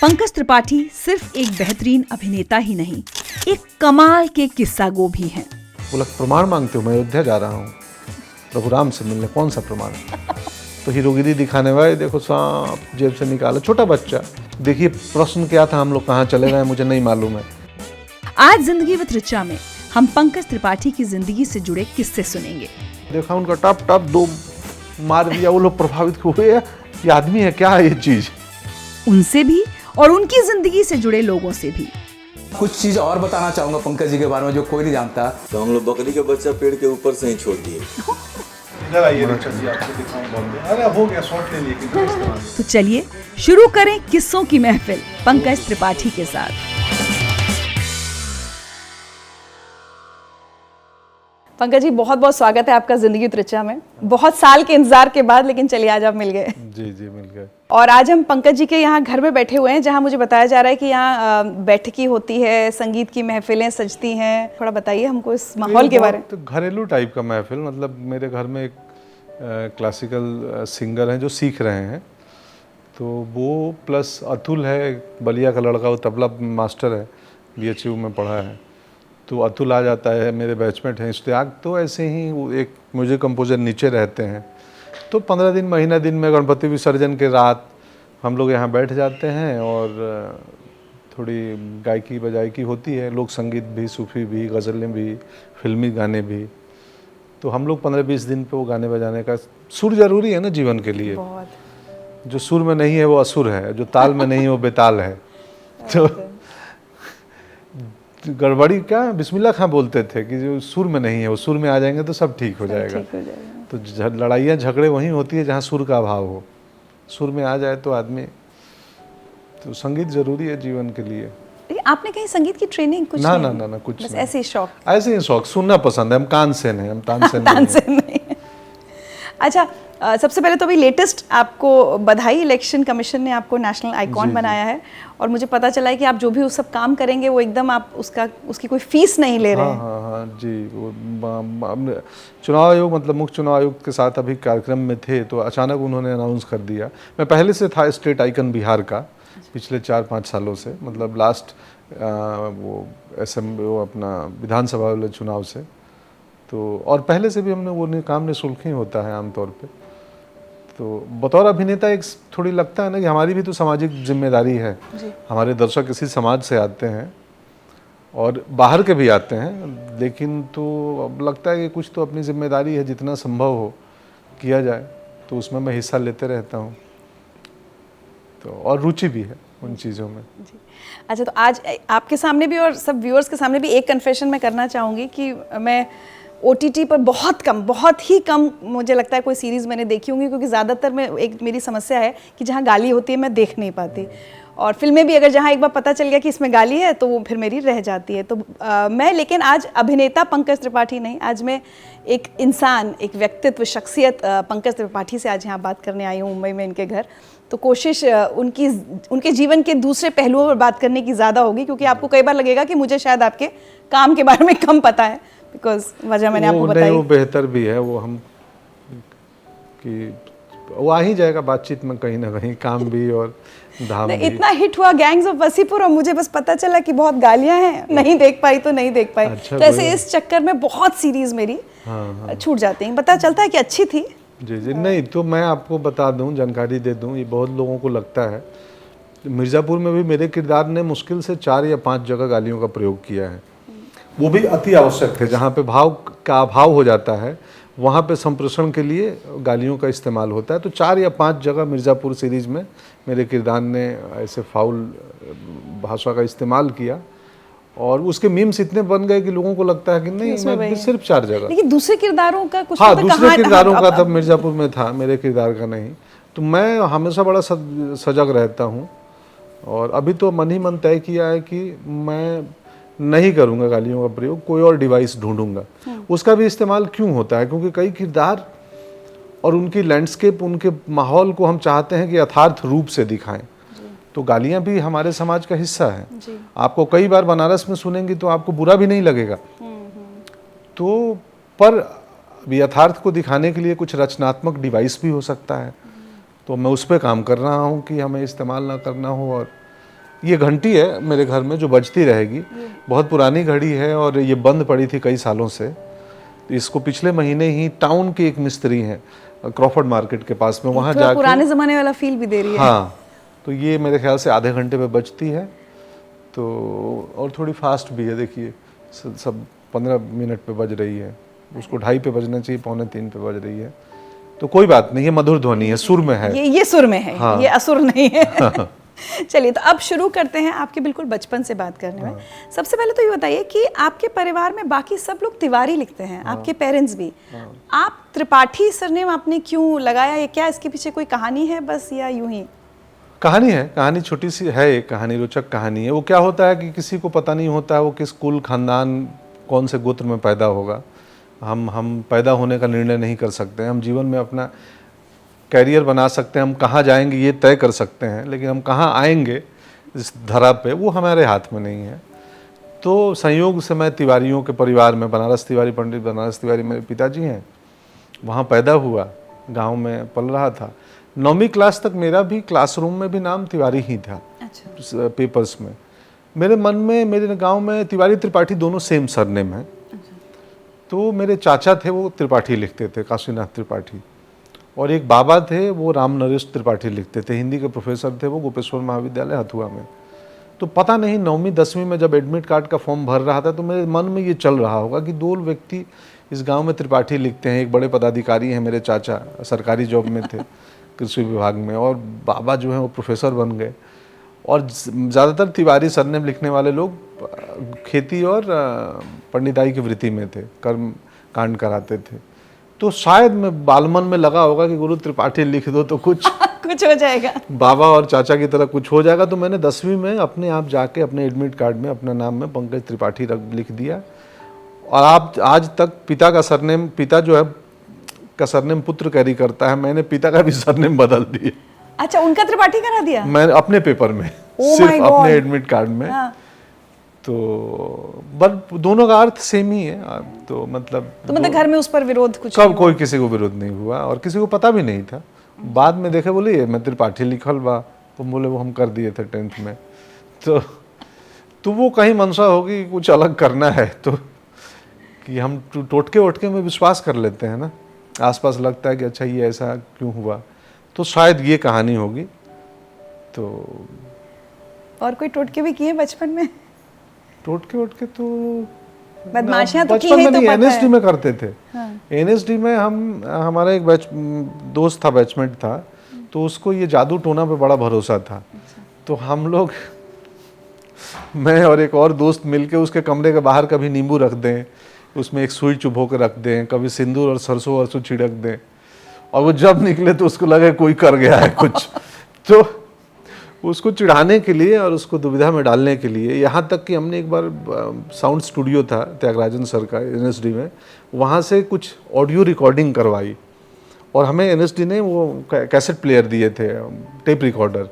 पंकज त्रिपाठी सिर्फ एक बेहतरीन अभिनेता ही नहीं, एक कमाल के किस्सागो भी हैं। बोला प्रमाण मांगते हो, मैं अयोध्या जा रहा हूँ प्रभु राम से मिलने, कौन सा प्रमाण? तो हीरोगिरी दिखाने वाले, देखो सांप जेब से निकाला, छोटा बच्चा। देखिए प्रश्न क्या था, हम लोग कहाँ चले गए मुझे नहीं मालूम है। आज जिंदगी विद ऋचा में हम पंकज त्रिपाठी की जिंदगी से जुड़े किस्से सुनेंगे। देखा उनका टप टप दो मार दिया, वो लोग प्रभावित हुए, ये आदमी है क्या है ये चीज? उनसे भी और उनकी जिंदगी से जुड़े लोगों से भी। कुछ चीज और बताना चाहूंगा पंकज जी के बारे में जो कोई नहीं जानता। तो हम लोग बकरी के बच्चा पेड़ के ऊपर से ही छोड़ दिए। इधर आइए ऋचा जी, आपको दिखाऊं बॉम्बे। अरे हो गया, शॉट ले लिए। तो चलिए शुरू करें किस्सों की महफिल पंकज त्रिपाठी के साथ। पंकज जी, बहुत बहुत स्वागत है आपका जिंदगी विद ऋचा में। बहुत साल के इंतजार के बाद, लेकिन चलिए आज आप मिल गए। जी जी मिल गए। और आज हम पंकज जी के यहाँ घर में बैठे हुए हैं, जहाँ मुझे बताया जा रहा है कि यहाँ बैठकी होती है, संगीत की महफिलें सजती हैं। थोड़ा बताइए हमको इस माहौल के बारे में। तो घरेलू टाइप का महफिल, मतलब मेरे घर में एक क्लासिकल सिंगर हैं जो सीख रहे हैं, तो वो प्लस अतुल है, बलिया का लड़का, वो तबला मास्टर है, BHU में पढ़ा है। तो अतुल आ जाता है, मेरे बैचमेट हैं इश्तियाक। तो ऐसे ही वो एक म्यूजिक कंपोजर नीचे रहते हैं। तो 15 दिन महीना दिन में गणपति विसर्जन के रात हम लोग यहाँ बैठ जाते हैं और थोड़ी गायकी बजायकी होती है, लोक संगीत भी, सूफी भी, गज़लें भी, फिल्मी गाने भी। तो हम लोग 15-20 दिन पे वो गाने बजाने का, सुर जरूरी है ना जीवन के लिए। जो सुर में नहीं है वो असुर है, जो ताल में नहीं है वो बेताल है। तो गड़बड़ी क्या, बिस्मिल्लाह खां बोलते थे कि जो सुर में नहीं है वो सुर में आ जाएंगे तो सब ठीक हो जाएगा। तो लड़ाइयाँ झगड़े वहीं होती है जहाँ सुर का अभाव हो। सुर में आ जाए तो आदमी, तो संगीत जरूरी है जीवन के लिए। आपने कहीं संगीत की ट्रेनिंग कुछ ना नहीं? ना ना ना कुछ बस नहीं। ऐसे ही शौक? ऐसे ही शौक, सुनना पसंद है। हम तानसेन हैं, हम तानसेन नहीं। अच्छा, सबसे पहले तो अभी लेटेस्ट आपको बधाई, इलेक्शन कमीशन ने आपको नेशनल आइकॉन बनाया है। और मुझे पता चला है कि आप जो भी उस सब काम करेंगे वो एकदम आप उसकी कोई फीस नहीं ले रहे हैं। हाँ जी। वो चुनाव आयोग, मतलब मुख्य चुनाव आयुक्त के साथ अभी कार्यक्रम में थे, तो अचानक उन्होंने अनाउंस कर दिया। मैं पहले से था स्टेट आइकन बिहार का, पिछले 4-5 सालों से, मतलब लास्ट वो अपना विधानसभा वाले चुनाव से। तो और पहले से भी हमने वो काम निःशुल्क ही होता है आमतौर पे। तो बतौर अभिनेता एक थोड़ी लगता है ना कि हमारी भी तो सामाजिक जिम्मेदारी है। हमारे दर्शक इसी समाज से आते हैं और बाहर के भी आते हैं, लेकिन तो अब लगता है कि कुछ तो अपनी जिम्मेदारी है, जितना संभव हो किया जाए, तो उसमें मैं हिस्सा लेते रहता हूँ। तो और रुचि भी है उन चीज़ों में। जी। अच्छा, तो आज आपके सामने भी और सब व्यूअर्स के सामने भी एक कन्फेशन मैं करना चाहूँगी कि मैं OTT पर बहुत ही कम मुझे लगता है कोई सीरीज़ मैंने देखी होंगी, क्योंकि ज़्यादातर मैं, एक मेरी समस्या है कि जहाँ गाली होती है मैं देख नहीं पाती। और फिल्में भी अगर जहाँ एक बार पता चल गया कि इसमें गाली है तो वो फिर मेरी रह जाती है। तो मैं, लेकिन आज अभिनेता पंकज त्रिपाठी नहीं, आज मैं एक इंसान, एक व्यक्तित्व, शख्सियत पंकज त्रिपाठी से आज यहाँ बात करने आई हूँ मुंबई में इनके घर। तो कोशिश उनके जीवन के दूसरे पहलुओं पर बात करने की ज़्यादा होगी, क्योंकि आपको कई बार लगेगा कि मुझे शायद आपके काम के बारे में कम पता है, बिकॉज वजह मैंने आपको बताई। वो बेहतर भी है, वो हम कि वो आ ही जाएगा बातचीत में कहीं ना कहीं, काम भी और धाम भी। इतना हिट हुआ गैंग्स ऑफ वसीपुर और मुझे बस पता चला कि बहुत गालियां हैं, नहीं देख पाई तो नहीं देख पाई। अच्छा, तो ऐसे इस चक्कर में बहुत सीरीज मेरी छूट जाती हैं। पता चलता है कि अच्छी थी। जी जी। नहीं तो मैं आपको बता दूं, जानकारी दे दूं, ये बहुत लोगों को लगता है, मिर्ज़ापुर में भी मेरे किरदार ने मुश्किल से 4 या 5 जगह गालियों का प्रयोग किया है। वो भी अति आवश्यक थे, जहाँ पे भाव का अभाव हो जाता है वहाँ पे संप्रेषण के लिए गालियों का इस्तेमाल होता है। तो 4 या 5 जगह मिर्ज़ापुर सीरीज़ में मेरे किरदार ने ऐसे फाउल भाषा का इस्तेमाल किया, और उसके मीम्स इतने बन गए कि लोगों को लगता है कि नहीं, मैं सिर्फ 4 जगह। लेकिन दूसरे किरदारों का कुछ, हाँ, दूसरे किरदारों का तब मिर्ज़ापुर में था, मेरे किरदार का नहीं। तो मैं हमेशा बड़ा सजग रहता हूँ, और अभी तो मन ही मन तय किया है कि मैं नहीं करूँगा गालियों का प्रयोग, कोई और डिवाइस ढूंढूंगा। उसका भी इस्तेमाल क्यों होता है, क्योंकि कई किरदार और उनकी लैंडस्केप, उनके माहौल को हम चाहते हैं कि यथार्थ रूप से दिखाएं। तो गालियाँ भी हमारे समाज का हिस्सा है। आपको कई बार बनारस में सुनेंगी तो आपको बुरा भी नहीं लगेगा। तो पर यथार्थ को दिखाने के लिए कुछ रचनात्मक डिवाइस भी हो सकता है। तो मैं उस पर काम कर रहा हूँ कि हमें इस्तेमाल ना करना हो, और ये घंटी है मेरे घर में जो बजती रहेगी, बहुत पुरानी घड़ी है और ये बंद पड़ी थी कई सालों से। तो इसको पिछले महीने ही टाउन के एक मिस्त्री हैं क्रॉफर्ड मार्केट के पास में, वहाँ थोड़ा जाके, पुराने जमाने वाला फील भी दे रही है। हाँ, तो ये मेरे ख्याल से आधे घंटे पे बजती है। तो और थोड़ी फास्ट भी है, देखिए सब 15 मिनट पे बज रही है, उसको 2:30 पे बजना चाहिए, 2:45 पे बज रही है। तो कोई बात नहीं, ये मधुर ध्वनि है, सुर में है। ये सुर में है, हाँ। ये असुर नहीं है। चलिए, तो अब शुरू करते हैं आपके बिल्कुल बचपन से बात करने में। सबसे पहले तो ये बताइए कि आपके परिवार में बाकी सब लोग तिवारी लिखते हैं, आपके पेरेंट्स भी, आप त्रिपाठी सरनेम आपने क्यों लगाया? ये क्या इसके पीछे कोई कहानी है बस, या यूं ही? कहानी है, कहानी छोटी सी है, एक कहानी, रोचक कहानी है। वो क्या होता है कि किसी को पता नहीं होता है वो किस कुल खानदान कौन से गोत्र में पैदा होगा। हम पैदा होने का निर्णय नहीं कर सकते हैं, हम जीवन में अपना कैरियर बना सकते हैं, हम कहाँ जाएंगे ये तय कर सकते हैं, लेकिन हम कहाँ आएंगे इस धरा पे वो हमारे हाथ में नहीं है। तो संयोग से मैं तिवारियों के परिवार में, बनारस तिवारी, पंडित बनारस तिवारी मेरे पिताजी हैं, वहाँ पैदा हुआ, गांव में पल रहा था। 9वीं क्लास तक मेरा भी क्लासरूम में भी नाम तिवारी ही था। अच्छा। पेपर्स में मेरे मन में, मेरे गांव में तिवारी त्रिपाठी दोनों सेम सरनेम है। तो मेरे चाचा थे वो त्रिपाठी लिखते थे, काशीनाथ त्रिपाठी, और एक बाबा थे वो राम नरेश त्रिपाठी लिखते थे, हिंदी के प्रोफेसर थे वो गोपेश्वर महाविद्यालय हथुआ में। तो पता नहीं 9वीं 10वीं में जब एडमिट कार्ड का फॉर्म भर रहा था तो मेरे मन में ये चल रहा होगा कि 2 व्यक्ति इस गांव में त्रिपाठी लिखते हैं। एक बड़े पदाधिकारी हैं मेरे चाचा, सरकारी जॉब में थे कृषि विभाग में, और बाबा जो हैं वो प्रोफेसर बन गए। और ज़्यादातर तिवारी सरनेम लिखने वाले लोग खेती और पंडिताई की वृत्ति में थे, कर्म कांड कराते थे। तो शायद मैं बालमन में लगा होगा कि गुरु त्रिपाठी लिख दो तो कुछ कुछ हो जाएगा, बाबा और चाचा की तरह कुछ हो जाएगा। तो मैंने 10वीं में अपने आप जाके अपने एडमिट कार्ड में अपना नाम में पंकज त्रिपाठी लिख दिया। और आप आज तक पिता का सरनेम, पिता जो है का सरनेम पुत्र कैरी करता है, मैंने पिता का भी सरनेम बदल दिया। अच्छा, उनका त्रिपाठी करा दिया? मैंने अपने पेपर में, Oh सिर्फ my God. अपने एडमिट कार्ड में। हाँ। तो बट दोनों का अर्थ सेम ही है। तो मतलब घर में उस पर विरोध कुछ कब नहीं कोई किसी को विरोध नहीं हुआ और किसी को पता भी नहीं था। बाद में देखे बोले ये मैं त्रिपाठी लिखल बा, तो बोले वो हम कर दिए थे 10th में। तो वो कहीं मंशा होगी कुछ अलग करना है, तो कि हम टोटके वोटके में विश्वास कर लेते हैं ना, आसपास लगता है कि अच्छा ये ऐसा क्यों हुआ, तो शायद ये कहानी होगी। तो और कोई टोटके भी किए बचपन में? टोटके वोटके तो बदमाशियां तो की बचपन है, में तो नहीं, पता एनएसडी है। में करते थे। हाँ। एनएसडी में हमारा एक दोस्त था, बैचमेट था, तो उसको ये जादू टोना पे बड़ा भरोसा था। तो हम लोग, मैं और एक और दोस्त मिलके उसके कमरे के बाहर कभी नींबू रख दें, उसमें एक सुई चुभो के रख दें, कभी सिंदूर और सरसों वरसों छिड़क दें, और वो जब निकले तो उसको लगे कोई कर गया है कुछ। तो उसको चिढ़ाने के लिए और उसको दुविधा में डालने के लिए, यहाँ तक कि हमने एक बार साउंड स्टूडियो था त्यागराजन सर का एनएसडी में, वहाँ से कुछ ऑडियो रिकॉर्डिंग करवाई और हमें एनएसडी ने वो कैसेट प्लेयर दिए थे, टेप रिकॉर्डर।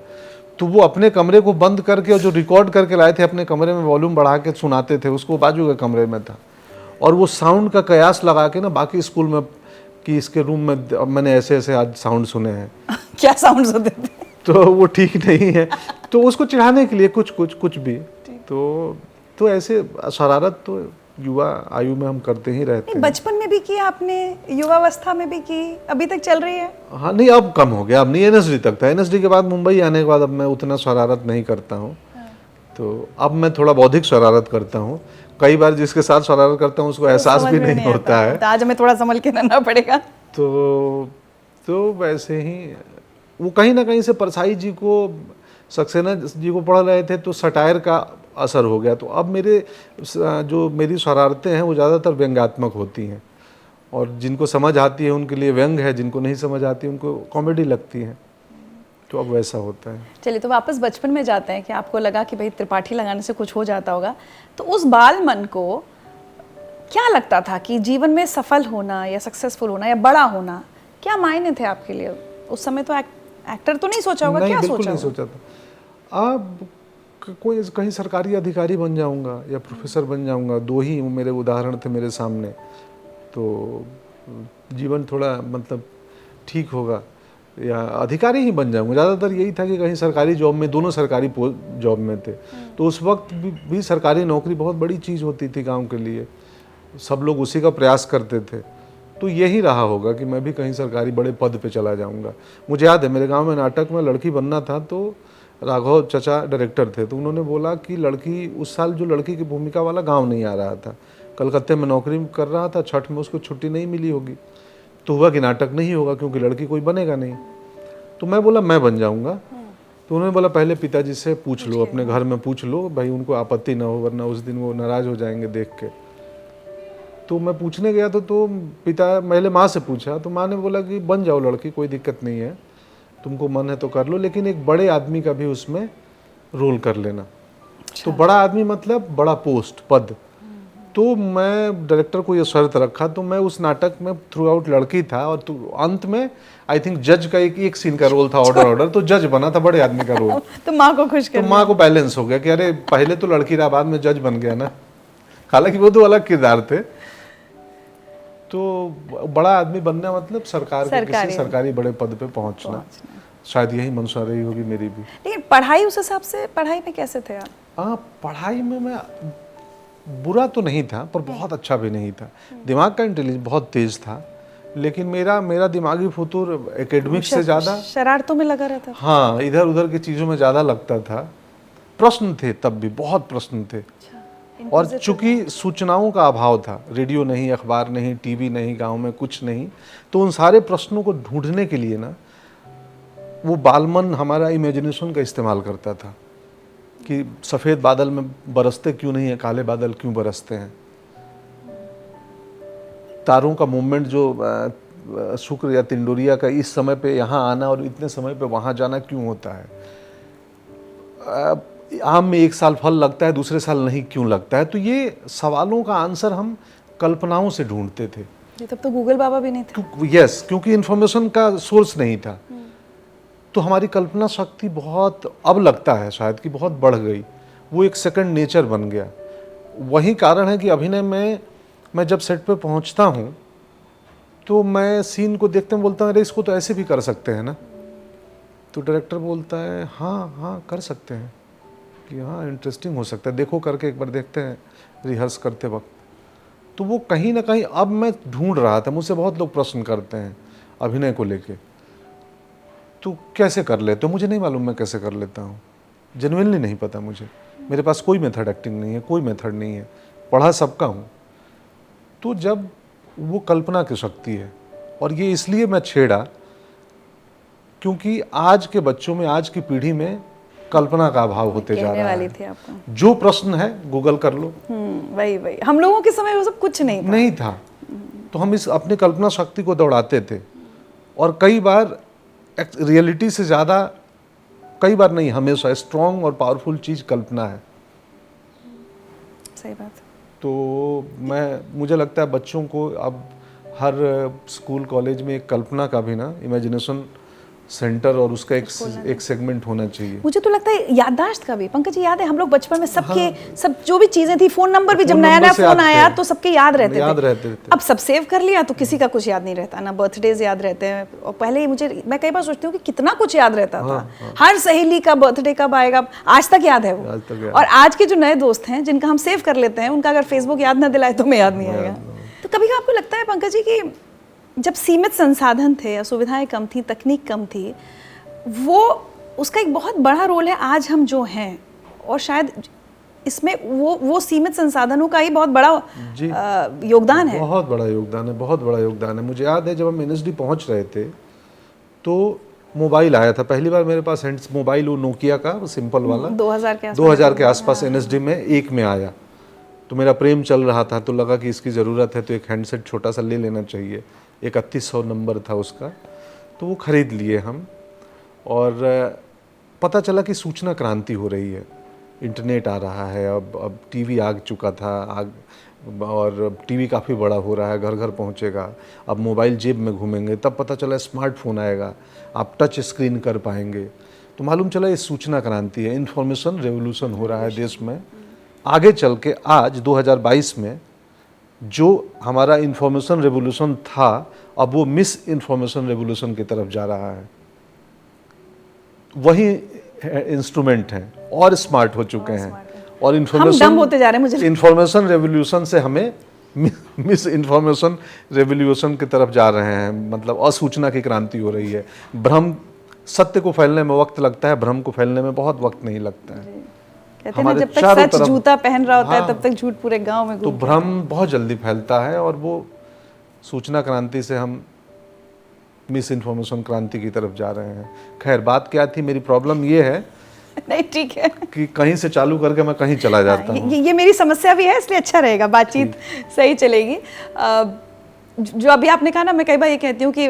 तो वो अपने कमरे को बंद करके और जो रिकॉर्ड करके लाए थे अपने कमरे में वॉल्यूम बढ़ा के सुनाते थे, उसको बाजू के कमरे में था, और वो साउंड का कयास लगा के ना बाकी स्कूल में कि इसके रूम में मैंने ऐसे ऐसे आज साउंड सुने हैं। क्या साउंड होते थे? तो वो ठीक नहीं है, तो उसको चिढ़ाने के लिए कुछ भी। तो ऐसे शरारत तो युवा आयु में हम करते ही रहते हैं। बचपन में भी की आपने, युवावस्था में भी की, अभी तक चल रही है? हाँ, नहीं अब कम हो गया, अब नहीं, एनएसडी तक था। एनएसडी के बाद मुंबई आने के बाद अब मैं उतना शरारत नहीं करता हूँ। तो अब मैं थोड़ा बौद्धिक शरारत करता हूँ। कई बार जिसके साथ शरारत करता हूँ उसको एहसास भी नहीं होता है। तो आज हमें थोड़ा संभल के रहना पड़ेगा। तो वैसे ही वो कहीं ना कहीं से परसाई जी को, सक्सेना जी को पढ़ रहे थे तो सटायर का असर हो गया। तो अब जो मेरी शरारतें हैं वो ज़्यादातर व्यंग्यात्मक होती हैं, और जिनको समझ आती है उनके लिए व्यंग है, जिनको नहीं समझ आती उनको कॉमेडी लगती है। तो अब वैसा होता है। चलिए, तो वापस बचपन में जाते हैं कि आपको लगा कि भाई त्रिपाठी लगाने से कुछ हो जाता होगा। तो उस बाल मन को क्या लगता था कि जीवन में सफल होना या सक्सेसफुल होना या बड़ा होना, क्या मायने थे आपके लिए उस समय? तो एक्टर तो नहीं सोचा होगा? क्या बिल्कुल सोचा नहीं सोचा था। अब कोई कहीं सरकारी अधिकारी बन जाऊंगा या प्रोफेसर बन जाऊंगा, 2 ही मेरे उदाहरण थे मेरे सामने, तो जीवन थोड़ा मतलब ठीक होगा। या अधिकारी ही बन जाऊंगा। ज़्यादातर यही था कि कहीं सरकारी जॉब में, दोनों सरकारी जॉब में थे, तो उस वक्त भी सरकारी नौकरी बहुत बड़ी चीज़ होती थी गांव के लिए, सब लोग उसी का प्रयास करते थे। तो यही रहा होगा कि मैं भी कहीं सरकारी बड़े पद पे चला जाऊंगा। मुझे याद है मेरे गांव में नाटक में लड़की बनना था, तो राघव चचा डायरेक्टर थे, तो उन्होंने बोला कि लड़की, उस साल जो लड़की की भूमिका वाला गाँव नहीं आ रहा था, कलकत्ते में नौकरी कर रहा था, छठ में उसको छुट्टी नहीं मिली होगी, तो हुआ कि नाटक नहीं होगा क्योंकि लड़की कोई बनेगा नहीं। तो मैं बोला मैं बन जाऊंगा। तो उन्होंने बोला पहले पिताजी से पूछ लो, अपने घर में पूछ लो भाई, उनको आपत्ति ना हो, वरना उस दिन वो नाराज हो जाएंगे देख के। तो मैं पूछने गया तो पिता, पहले माँ से पूछा, तो माँ ने बोला कि बन जाओ लड़की, कोई दिक्कत नहीं है, तुमको मन है तो कर लो, लेकिन एक बड़े आदमी का भी उसमें रोल कर लेना। तो बड़ा आदमी मतलब बड़ा पोस्ट, पद। तो मैं डायरेक्टर को ये शर्त रखा, तो मैं उस नाटक में थ्रू आउट लड़की था, और तो अंत में आई थिंक जज का एक सीन का रोल था, ऑर्डर, तो जज बना था बड़े आदमी का रोल। तो माँ को खुश कर, तो माँ को बैलेंस हो गया कि अरे पहले तो लड़की रहा, बाद में जज बन गया ना। हालांकि वो तो अलग किरदार थे। तो बड़ा आदमी बनना मतलब सरकार के किसी सरकारी बड़े पद पे पहुंचना, शायद यही मंशा रही होगी मेरी भी। लेकिन पढ़ाई, उस हिसाब से पढ़ाई में कैसे थे आप? हाँ, पढ़ाई में मैं बुरा तो नहीं था, पर बहुत अच्छा भी नहीं था। दिमाग का इंटेलिजेंस बहुत तेज था, लेकिन मेरा दिमागी फुतूर एकेडमिक्स से ज़्यादा शरारतों में लगा रहता था। हाँ, इधर उधर की चीज़ों में ज़्यादा लगता था। प्रश्न थे, तब भी बहुत प्रश्न थे। और चूंकि सूचनाओं का अभाव था, रेडियो नहीं, अखबार नहीं, टीवी नहीं, गांव में कुछ नहीं, तो उन सारे प्रश्नों को ढूंढने के लिए ना वो बालमन हमारा इमेजिनेशन का इस्तेमाल करता था कि सफ़ेद बादल में बरसते क्यों नहीं है, काले बादल क्यों बरसते हैं, तारों का मूवमेंट जो शुक्र या तिंडोरिया का इस समय पे यहाँ आना और इतने समय पे वहाँ जाना क्यों होता है, आम में एक साल फल लगता है, दूसरे साल नहीं क्यों लगता है। तो ये सवालों का आंसर हम कल्पनाओं से ढूंढते थे। तब तो गूगल बाबा भी नहीं थे। यस, क्योंकि इन्फॉर्मेशन का सोर्स नहीं था, तो हमारी कल्पना शक्ति बहुत, अब लगता है शायद कि बहुत बढ़ गई, वो एक सेकंड नेचर बन गया। वही कारण है कि अभिनय में मैं जब सेट पे पहुंचता हूँ तो मैं सीन को देखते में बोलता हूँ अरे इसको तो ऐसे भी कर सकते हैं ना, तो डायरेक्टर बोलता है हाँ हाँ कर सकते हैं, कि हाँ इंटरेस्टिंग हो सकता है, देखो करके एक बार देखते हैं रिहर्स करते वक्त। तो वो कहीं ना कहीं अब मैं ढूंढ रहा था, मुझसे बहुत लोग प्रश्न करते हैं अभिनय को लेके, तो कैसे कर लेते हो? मुझे नहीं मालूम मैं कैसे कर लेता हूँ, जेन्युइनली नहीं पता मुझे, मेरे पास कोई मेथड एक्टिंग नहीं है, कोई मेथड नहीं है, पढ़ा सबका हूँ। तो जब वो कल्पना की शक्ति है, और ये इसलिए मैं छेड़ा क्योंकि आज के बच्चों में, आज की पीढ़ी में कल्पना का अभाव होते जा रहा वाली है। थी आपको। जो प्रश्न है गूगल कर लो। वही हम लोगों के समय वो सब कुछ नहीं था। तो हम इस अपनी कल्पना शक्ति को दौड़ाते थे, और कई बार रियलिटी से ज़्यादा, कई बार नहीं, हमेशा स्ट्रॉन्ग और पावरफुल चीज़ कल्पना है। सही बात। तो मुझे लगता है बच्चों को अब हर स्कूल कॉलेज में एक कल्पना का भी ना, इमेजिनेशन सेंटर और उसका एक सेगमेंट होना चाहिए। मुझे तो लगता है याददाश्त का भी, पंकज जी याद है हम लोग बचपन में सबके सब जो भी चीजें थी, फोन नंबर भी जब नया फोन आया तो सबके याद रहते थे। अब सब सेव कर लिया तो किसी का कुछ याद नहीं रहता ना, बर्थडेज याद रहते हैं। और पहले मैं कई बार सोचती हूँ कि कितना कुछ याद रहता था। हर सहेली का बर्थडे कब आएगा आज तक याद है वो। और आज के जो नए दोस्त हैं जिनका हम सेव कर लेते हैं, उनका अगर फेसबुक याद ना दिलाए तो हमें याद नहीं आएगा। तो कभी आपको लगता है पंकज जी कि जब सीमित संसाधन थे या सुविधाएं कम थी, तकनीक कम थी, वो उसका एक बहुत बड़ा रोल है आज हम जो हैं, और शायद इसमें वो सीमित संसाधनों का ही बहुत बड़ा योगदान है। बहुत बड़ा योगदान है, बहुत बड़ा योगदान है। मुझे याद है जब हम NSD पहुंच रहे थे तो मोबाइल आया था पहली बार मेरे पास, हैंड्स मोबाइल, वो नोकिया का सिंपल वाला, 2000 के आसपास NSD में एक में आया। तो मेरा प्रेम चल रहा था, तो लगा कि इसकी ज़रूरत है, तो एक हैंडसेट छोटा सा ले लेना चाहिए। 3100 नंबर था उसका, तो वो ख़रीद लिए हम। और पता चला कि सूचना क्रांति हो रही है, इंटरनेट आ रहा है, अब टीवी आ चुका था, और टीवी काफ़ी बड़ा हो रहा है, घर घर पहुंचेगा। अब मोबाइल जेब में घूमेंगे, तब पता चला स्मार्टफोन आएगा, आप टच स्क्रीन कर पाएंगे। तो मालूम चला ये सूचना क्रांति है, इन्फॉर्मेशन रेवोल्यूशन हो रहा है देश में। आगे चल के आज 2022 में जो हमारा इन्फॉर्मेशन रेवोल्यूशन था, अब वो मिस इन्फॉर्मेशन रेवोल्यूशन की तरफ जा रहा है। वही इंस्ट्रूमेंट हैं और स्मार्ट हो चुके हैं और हम डम होते जा रहे हैं, मुझे लगता है। इन्फॉर्मेशन रेवोल्यूशन से हमें मिस इन्फॉर्मेशन रेवोल्यूशन की तरफ जा रहे हैं, मतलब असूचना की क्रांति हो रही है। भ्रम, सत्य को फैलने में वक्त लगता है, भ्रम को फैलने में बहुत वक्त नहीं लगता है। कहते हैं ना, हमारे जब तक चारों सच तरफ- जूता पहन रहा होता है हाँ। तब तक झूठ पूरे गांव में तो घूमता भ्रम बहुत जल्दी फैलता है और वो सूचना क्रांति से हम मिस इन्फॉर्मेशन क्रांति की तरफ जा रहे हैं। खैर, बात क्या थी, मेरी प्रॉब्लम ये है है। नहीं, ठीक है। कि कहीं से चालू करके मैं कहीं चला जाता हाँ, हूँ। ये मेरी समस्या भी है, इसलिए अच्छा रहेगा, बातचीत सही चलेगी। जो अभी आपने कहा ना, मैं कई बार ये कहती हूँ कि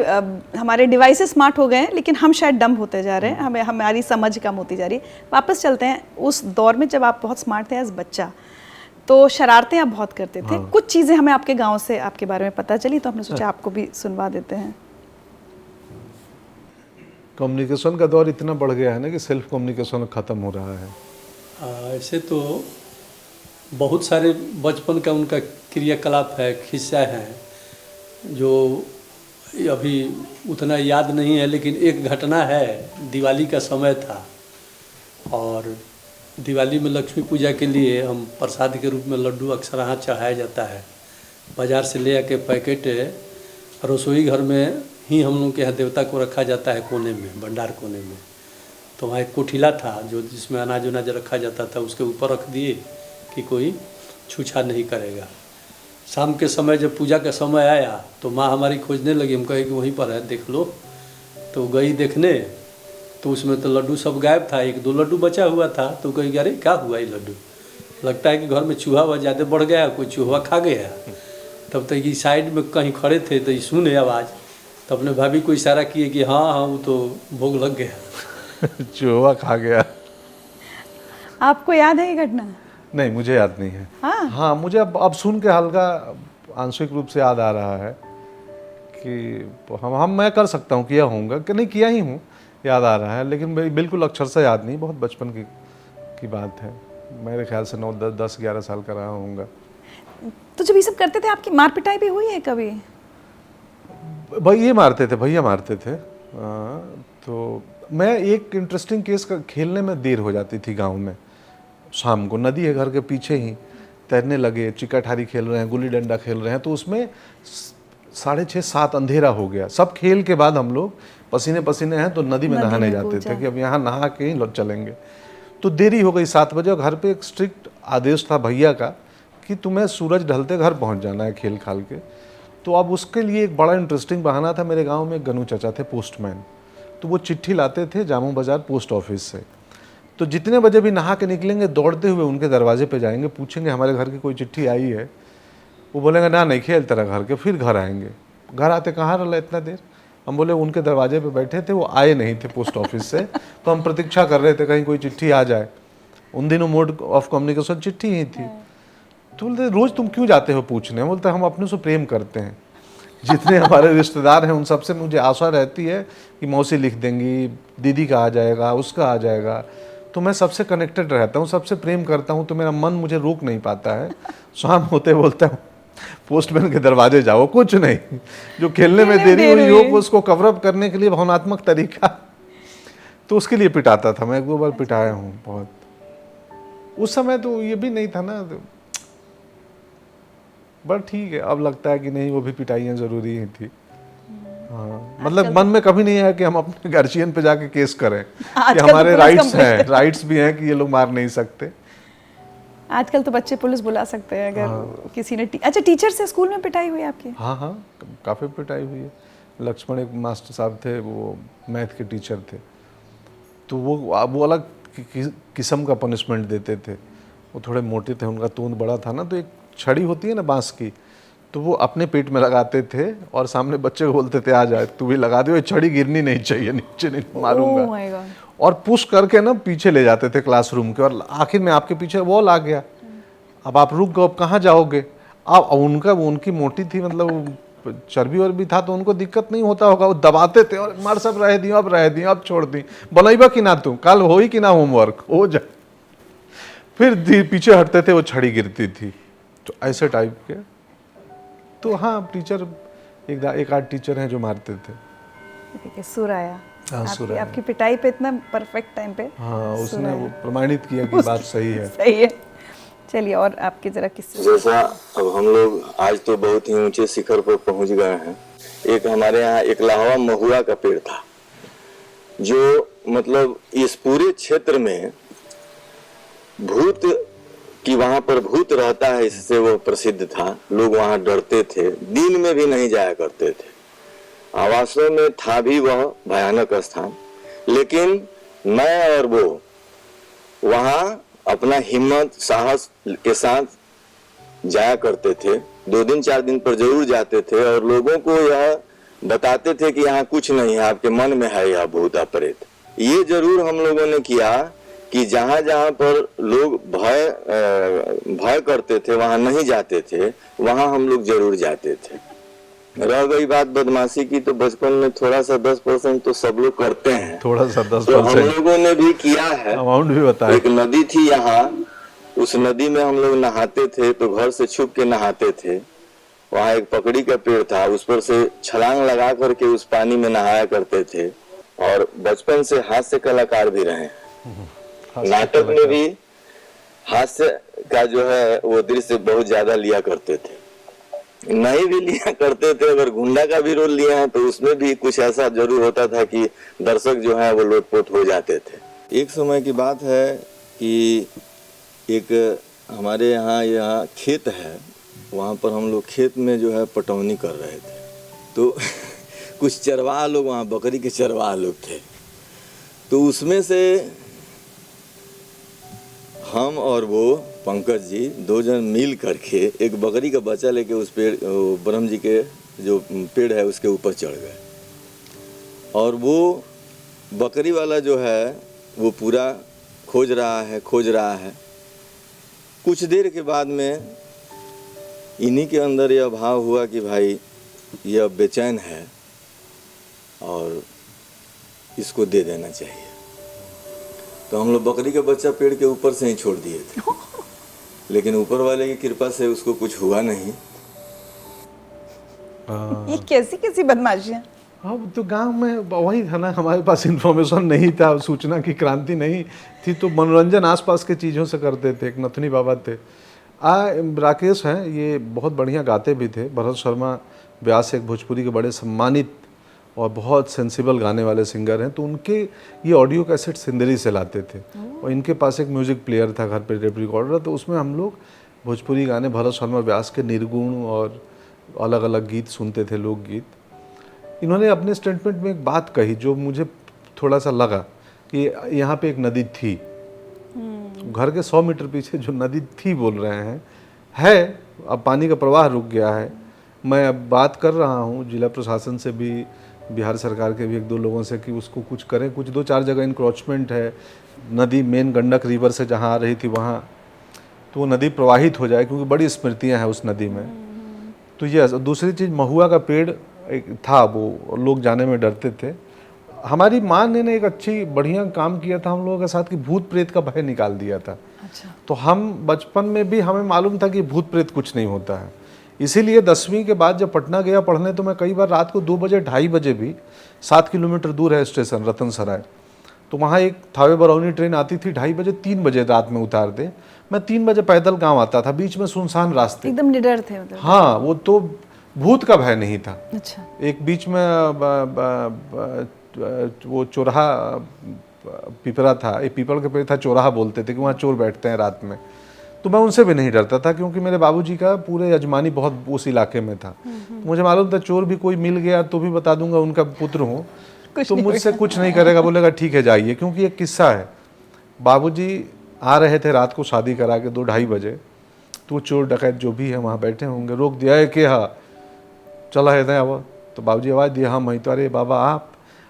हमारे डिवाइसेस स्मार्ट हो गए हैं लेकिन हम शायद डम होते जा रहे हैं, हमें हमारी समझ कम होती जा रही है। वापस चलते हैं उस दौर में जब आप बहुत स्मार्ट थे एज बच्चा, तो शरारतें आप बहुत करते थे। कुछ चीज़ें हमें आपके गांव से आपके बारे में पता चली, तो हमने सोचा आपको भी सुनवा देते हैं। कम्युनिकेशन का दौर इतना बढ़ गया है ना कि सेल्फ कम्युनिकेशन खत्म हो रहा है। ऐसे तो बहुत सारे बचपन का उनका क्रियाकलाप है, किस्सा है जो अभी उतना याद नहीं है, लेकिन एक घटना है। दिवाली का समय था और दिवाली में लक्ष्मी पूजा के लिए हम प्रसाद के रूप में लड्डू अक्सर यहाँ चढ़ाया जाता है। बाज़ार से ले आके पैकेट रसोई घर में ही हम लोग के यहाँ देवता को रखा जाता है, कोने में, भंडार कोने में। तो वहाँ एक कोठिला था जो जिसमें अनाज उनाज रखा जाता था, उसके ऊपर रख दिए कि कोई छूछा नहीं करेगा। शाम के समय जब पूजा का समय आया तो माँ हमारी खोजने लगी, हम कहे कि वहीं पर है, देख लो। तो गई देखने, तो उसमें तो लड्डू सब गायब था, एक दो लड्डू बचा हुआ था। तो कही, अरे क्या हुआ ये लड्डू, लगता है कि घर में चूहा हुआ ज़्यादा बढ़ गया, कोई चूहा खा गया। तब तक ये साइड में कहीं खड़े थे तो ये सुने आवाज़, तो अपने भाभी को इशारा किए कि हाँ हाँ वो तो भोग लग गया। चूहा खा गया। आपको याद है ये घटना? नहीं, मुझे याद नहीं है। हाँ, मुझे अब सुन के हल्का आंशिक रूप से याद आ रहा है कि मैं कर सकता हूँ, किया होऊंगा कि नहीं, किया ही हूँ, याद आ रहा है, लेकिन बिल्कुल अक्षर से याद नहीं। बहुत बचपन की बात है, मेरे ख्याल से 9-10-11 साल का रहा होऊंगा। तो जब ये सब करते थे आपकी मार पिटाई भी हुई है कभी? भैया मारते थे। तो मैं एक इंटरेस्टिंग केस खेलने में देर हो जाती थी गांव में। शाम को नदी है घर के पीछे ही, तैरने लगे, चिकाठारी खेल रहे हैं, गुल्ली डंडा खेल रहे हैं, तो उसमें 6:30-7 अंधेरा हो गया। सब खेल के बाद हम लोग पसीने हैं तो नदी में नहाने जाते थे कि अब यहाँ नहा के ही चलेंगे। तो देरी हो गई 7 बजे, और घर पे एक स्ट्रिक्ट आदेश था भैया का कि तुम्हें सूरज ढलते घर पहुँच जाना है खेल खाल के। तो अब उसके लिए एक बड़ा इंटरेस्टिंग बहाना था। मेरे गांव में गनू चाचा थे, पोस्टमैन, तो वो चिट्ठी लाते थे जामू बाजार पोस्ट ऑफिस से। तो जितने बजे भी नहा के निकलेंगे, दौड़ते हुए उनके दरवाजे पे जाएंगे, पूछेंगे हमारे घर की कोई चिट्ठी आई है। वो बोलेंगे ना, नहीं खेल तेरा घर के। फिर घर आएंगे, घर आते कहाँ रहा इतना देर। हम बोले उनके दरवाजे पे बैठे थे, वो आए नहीं थे पोस्ट ऑफिस से, तो हम प्रतीक्षा कर रहे थे कहीं कोई चिट्ठी आ जाए। उन दिनों मोड ऑफ कम्युनिकेशन चिट्ठी ही थी। तो बोलते रोज़ तुम क्यों जाते हो पूछने? बोलते हम अपने से प्रेम करते हैं, जितने हमारे रिश्तेदार हैं उन सबसे मुझे आशा रहती है कि मौसी लिख देंगी, दीदी का आ जाएगा, उसका आ जाएगा। तो मैं सबसे कनेक्टेड रहता हूँ, सबसे प्रेम करता हूँ, तो मेरा मन मुझे रोक नहीं पाता है। शाम होते बोलता हूँ पोस्टमैन के दरवाजे जाओ, कुछ नहीं, जो खेलने में देरी हुई हो उसको कवरअप करने के लिए भावनात्मक तरीका, तो उसके लिए पिटाता था। मैं 1-2 बार पिटाया हूँ बहुत। उस समय तो ये भी नहीं था ना, बट ठीक है, अब लगता है कि नहीं, वो भी पिटाइयाँ ज़रूरी ही थी। हाँ, मतलब मन में कभी नहीं आया कि हम अपने गार्जियन पे जाके केस करें कि हमारे राइट्स हैं, राइट्स भी हैं कि ये लोग मार नहीं सकते। आजकल तो बच्चे पुलिस बुला सकते हैं अगर किसी ने अच्छा, टीचर से स्कूल में पिटाई हुई आपकी? हाँ, काफ़ी पिटाई हुई है। लक्ष्मण एक मास्टर साहब थे, वो मैथ के टीचर थे, तो वो अलग किस्म का पनिशमेंट देते थे। वो थोड़े मोटे थे, उनका तूंद बड़ा था ना, तो एक छड़ी होती है ना बांस की, तो वो अपने पेट में लगाते थे और सामने बच्चे को बोलते थे आ जाए तू भी लगा दे, छड़ी गिरनी नहीं चाहिए, नीचे नहीं मारूंगा। Oh my God. और पुश करके ना पीछे ले जाते थे क्लासरूम के, और आखिर में आपके पीछे वॉल आ गया, अब आप रुक गए, अब कहाँ जाओगे। अब उनकी मोटी थी, मतलब चर्बी वर्बी था, तो उनको दिक्कत नहीं होता होगा, वो दबाते थे और मार सब रह दियो, अब छोड़ दी, बनैबा कि ना तू, कल हो ही कि ना होमवर्क हो जा। फिर पीछे हटते थे, वो छड़ी गिरती थी। तो ऐसे टाइप के, तो हाँ टीचर एक आध टीचर हैं जो मारते थे। ठीक है, सुर आया। हाँ, सुर है। आपकी पिटाई पे इतना परफेक्ट टाइम पे हाँ, सुर उसने है। वो प्रमाणित किया कि बात सही है। सही है। चलिए और आपके जरा किस्से। जैसा अब हम लोग आज तो बहुत ही ऊंचे शिखर पर पहुंच गए हैं। एक हमारे यहाँ एक लाहवा महुआ का पेड़ था, जो मतलब इस पूरे क्षेत्र में भूत कि वहां पर भूत रहता है इससे वो प्रसिद्ध था। लोग वहां डरते थे, दिन में भी नहीं जाया करते थे। आवासों में था भी वह भयानक स्थान, लेकिन मैं और वो वहां अपना हिम्मत साहस के साथ जाया करते थे। 2 दिन 4 दिन पर जरूर जाते थे और लोगों को यह बताते थे कि यहाँ कुछ नहीं है, आपके मन में है यह भूत प्रेत। ये जरूर हम लोगों ने किया कि जहाँ जहाँ पर लोग भय करते थे वहां नहीं जाते थे, वहां हम लोग जरूर जाते थे। रह गई बात बदमाशी की, तो बचपन में थोड़ा सा 10% तो सब लोग करते हैं। थोड़ा सा तो हम 10% लोगों ने भी किया है। अमाउंट भी बताए। एक नदी थी यहाँ, उस नदी में हम लोग नहाते थे, तो घर से छुप के नहाते थे। वहाँ एक पकड़ी का पेड़ था, उस पर से छलांग लगा करके उस पानी में नहाया करते थे। और बचपन से हास्य कलाकार भी रहे हैं। नाटक में भी हास्य का जो है वो दृश्य बहुत ज्यादा लिया करते थे। नहीं भी लिया करते थे, अगर गुंडा का भी रोल लिया है तो उसमें भी कुछ ऐसा जरूर होता था कि दर्शक जो है वो लोटपोट हो जाते थे। एक समय की बात है कि एक हमारे यहाँ खेत है, वहाँ पर हम लोग खेत में जो है पटौनी कर रहे थे। तो कुछ चरवाहा लोग वहाँ, बकरी के चरवाहा लोग थे, तो उसमें से हम और वो पंकज जी 2 जन मिल करके एक बकरी का बच्चा लेके उस पेड़, ब्रह्म जी के जो पेड़ है उसके ऊपर चढ़ गए। और वो बकरी वाला जो है वो पूरा खोज रहा है। कुछ देर के बाद में इन्हीं के अंदर यह भाव हुआ कि भाई यह बेचैन है और इसको दे देना चाहिए। तो हम लोग बकरी का बच्चा पेड़ के ऊपर से ही छोड़ दिए थे, लेकिन ऊपर वाले की कृपा से उसको कुछ हुआ नहीं। ये कैसी कैसी बदमाशियां। अब तो गांव में वही था ना, हमारे पास इन्फॉर्मेशन नहीं था, सूचना की क्रांति नहीं थी, तो मनोरंजन आसपास के चीज़ों से करते थे। एक नथुनी बाबा थे, राकेश हैं, ये बहुत बढ़िया गाते भी थे। भरत शर्मा व्यास एक भोजपुरी के बड़े सम्मानित और बहुत सेंसिबल गाने वाले सिंगर हैं, तो उनके ये ऑडियो कैसेट सिंदरी से लाते थे। और इनके पास एक म्यूज़िक प्लेयर था घर पे, टेप रिकॉर्डर, तो उसमें हम लोग भोजपुरी गाने भरत शर्मा व्यास के निर्गुण और अलग अलग गीत सुनते थे, लोकगीत। इन्होंने अपने स्टेटमेंट में एक बात कही जो मुझे थोड़ा सा लगा कि यहाँ पे एक नदी थी, घर के 100 मीटर पीछे जो नदी थी बोल रहे हैं, है अब पानी का प्रवाह रुक गया है। मैं अब बात कर रहा हूँ जिला प्रशासन से भी, बिहार सरकार के भी 1-2 लोगों से कि उसको कुछ करें। कुछ 2-4 जगह इंक्रोचमेंट है, नदी मेन गंडक रिवर से जहाँ आ रही थी वहाँ, तो वो नदी प्रवाहित हो जाए, क्योंकि बड़ी स्मृतियाँ हैं उस नदी में। तो ये दूसरी चीज़, महुआ का पेड़ एक था, वो लोग जाने में डरते थे। हमारी माँ ने एक अच्छी बढ़िया काम किया था हम लोगों के साथ कि भूत प्रेत का भय निकाल दिया था। अच्छा। तो हम बचपन में भी हमें मालूम था कि भूत प्रेत कुछ नहीं होता है। इसीलिए 10वीं के बाद जब पटना गया पढ़ने, तो मैं कई बार रात को 2 बजे 2:30 बजे भी, 7 किलोमीटर दूर है स्टेशन रतन सराय, तो वहाँ एक थावे बरौनी ट्रेन आती थी 2:30 बजे, 3 बजे रात में उतार दे। मैं 3 बजे पैदल गाँव आता था, बीच में सुनसान रास्ते, एकदम निडर थे मतलब। हाँ, वो तो भूत का भय नहीं था। अच्छा। एक बीच में वो चौराहा पिपरा था, एक पीपल के पेड़ था, चौराहा बोलते थे कि वहाँ चोर बैठते हैं रात में, तो मैं उनसे भी नहीं डरता था, क्योंकि मेरे बाबूजी का पूरे यजमानी बहुत उस इलाके में था। मुझे मालूम था चोर भी कोई मिल गया तो भी बता दूंगा उनका पुत्र हूँ, तो मुझसे कुछ नहीं करेगा, बोलेगा ठीक है जाइए। क्योंकि एक किस्सा है, बाबूजी आ रहे थे रात को शादी करा के 2-2:30 बजे, तो चोर डकैत जो भी है वहाँ बैठे होंगे, रोक दिया है कि हाँ चला है अब, तो बाबूजी आवाज़ दिया, हाँ मैं तो, अरे बाबा आप,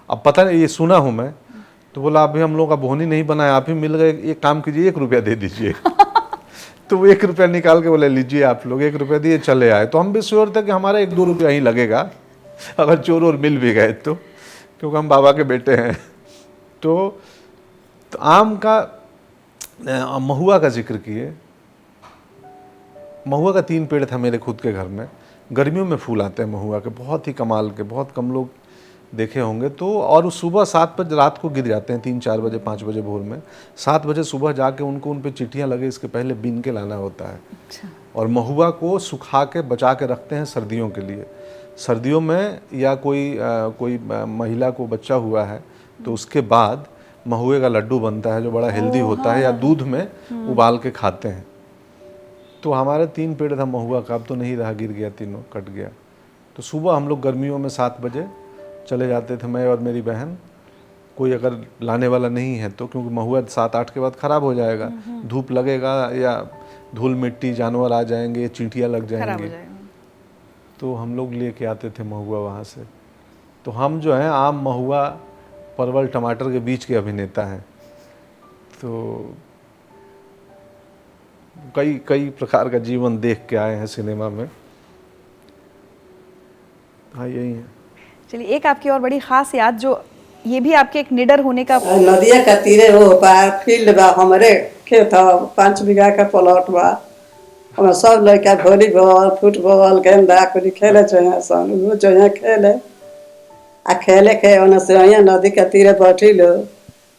अब पता नहीं, ये सुना हूँ मैं, तो बोला अभी हम लोग का भोनी नहीं बनाया, आप ही मिल गए, एक काम कीजिए 1 रुपया दे दीजिए। तो वो 1 रुपया निकाल के बोले लीजिए आप लोग, 1 रुपया दिए चले आए। तो हम भी श्योर थे कि हमारा 1-2 रुपया ही लगेगा अगर चोर और मिल भी गए तो, क्योंकि हम बाबा के बेटे हैं। तो आम का, महुआ का जिक्र किए, महुआ का 3 पेड़ था मेरे खुद के घर में। गर्मियों में फूल आते हैं महुआ के, बहुत ही कमाल के, बहुत कम लोग देखे होंगे। तो और सुबह 7 बजे रात को गिर जाते हैं, 3-4 बजे 5 बजे भोर में। 7 बजे सुबह जाके उनको उन पे चिट्ठियाँ लगे इसके पहले बीन के लाना होता है। और महुआ को सुखा के बचा के रखते हैं सर्दियों के लिए। सर्दियों में या कोई महिला को बच्चा हुआ है तो उसके बाद महुए का लड्डू बनता है जो बड़ा हेल्दी होता है, या दूध में उबाल के खाते हैं। तो हमारे 3 पेड़ था महुआ का, अब तो नहीं रहा, गिर गया, तीनों कट गया। तो सुबह हम लोग गर्मियों में 7 बजे चले जाते थे, मैं और मेरी बहन। कोई अगर लाने वाला नहीं है तो, क्योंकि महुआ 7-8 के बाद ख़राब हो जाएगा, धूप लगेगा या धूल मिट्टी जानवर आ जाएंगे, चींटियाँ लग जाएंगी। तो हम लोग लेके आते थे महुआ वहाँ से। तो हम जो हैं आम, महुआ, परवल, टमाटर के बीच के अभिनेता हैं। तो कई प्रकार का जीवन देख के आए हैं सिनेमा में। हाँ, यही है। चलिए, एक आपकी और बड़ी ख़ास याद जो ये भी आपके एक निडर होने का। नदिया का तीरे हो पार फील्ड बा, हमारे खेत 5 बीघा का प्लॉट बा। हमें सब लड़का वॉलीबॉल, फुटबॉल, गेंदा कुछ खेले सन, वो जो यहाँ खेले आ खेले के ओने से यहाँ नदी के तीरे बैठी लो,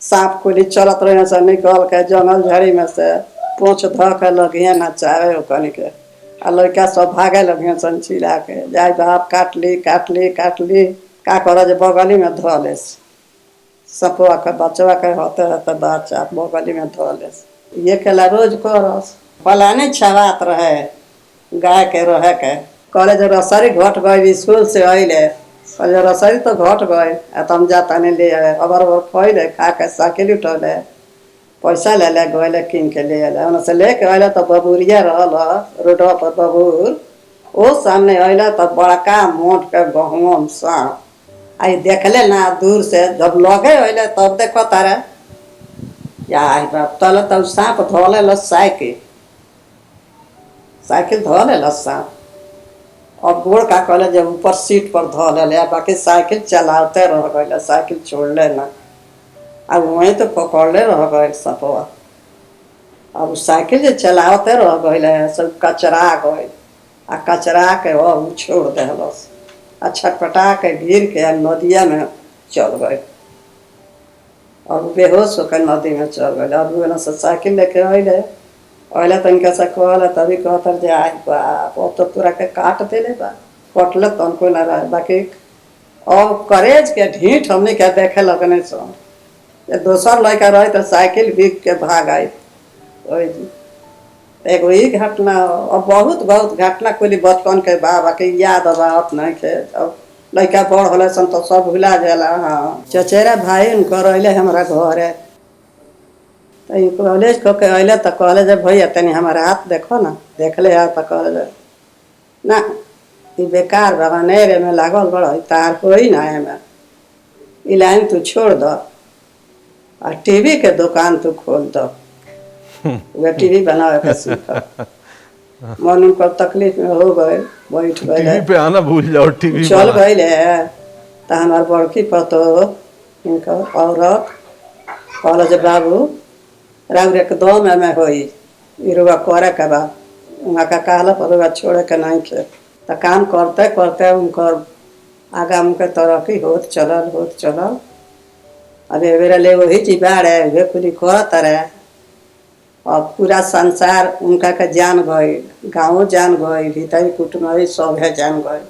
सांप कुली चलत रहे सन, निकल के जंगल झाड़ी में से पूछ ध के लगिया नचावे ओकनी के। आ लड़का सब भागे लगिया सन चिल्ला के, जाए बाप काट ली का कर जे बगली में धो लेस, सपवा के बचवा के होते होते बच्चा बगली में धो लेस। ये खेला रोज करस। फलाने छवात रहे गाय के रहे के, कहले जो रसरी घट गई स्कूल से अइले, रसरी तो घट गए, हम जाता नहीं ले आए। अबर खैले खा के साइकिल उठले, पैसा ले गए किन के ले आए। उन से लेके अल तो बबूरिया रहल रोडवा पर बबूर, वो सामने अल तो बड़का मोट के गहुम सांप। आई देखले ना दूर से, जब लगे अल तब देखो तारा या तल तब सांप धोले ल साइकिल धोले ल सांप। और गोड़ का कहले जब ऊपर सीट पर धो ले, बाकी साइकिल चलाते रह गए, साइकिल छोड़ले ना। अब वहीं तो पकड़ले रह गए सपवा। अब साइकिल जो चलाते रह गए सब कचरा गए, आ कचरा के वो छोड़ दिलस, आ छटपटा के गिर के नदिया में चल गए और बेहोश होकर नदी में चल गए। अब से साइकिल लेके अले तो इनके से कहल, तभी कहते जे आई बाप अब तो पूरा के काट देले बा, कटल तनको ना रहे। बाकी और करेज के ढीठ हमने क्या देखे लगने सो, दोसर लड़का रहे तो साइकिल बिक के भाग आई। एगो ही घटना और बहुत घटना कोई बचपन के बा, बाकी याद बात नहीं के। अब लड़का बड़ होले सन तो सब भुला जाला। हाँ, चचेरा भाई उनकर अले हमारा घर, तो कॉलेज को के अले तो कहले जब भैया तनी हमारा हाथ देखो ना, देखले हाथ तो कहले ना ये बेकार बाबा नेरे में लागल बड़ा तार होई ना एमे, ई लाइन तू छोड़ दो और टीवी के दुकान तू खोल दो, वे टीवी बनावे के सीख। मन उनको तकलीफ में हो गए, बैठ गए, टीवी पे आना भूल जाओ, टीवी चल गए। तो हमार बड़की पतो इनका औरत कहल जे बाबू राउर एकदम में होई रुआ करे के बा, वहाँ का कहला पर रुआ छोड़े के नहीं खे। तो काम करते करते उनकर आगा मुके तरक्की होत चलल। अब बेरा ले वही चिबाड़े वे खुली करत रहे और पूरा संसार उनका के जान गए, गाँव जान गए, भीतरी कुटुम्बी सब है जान गए।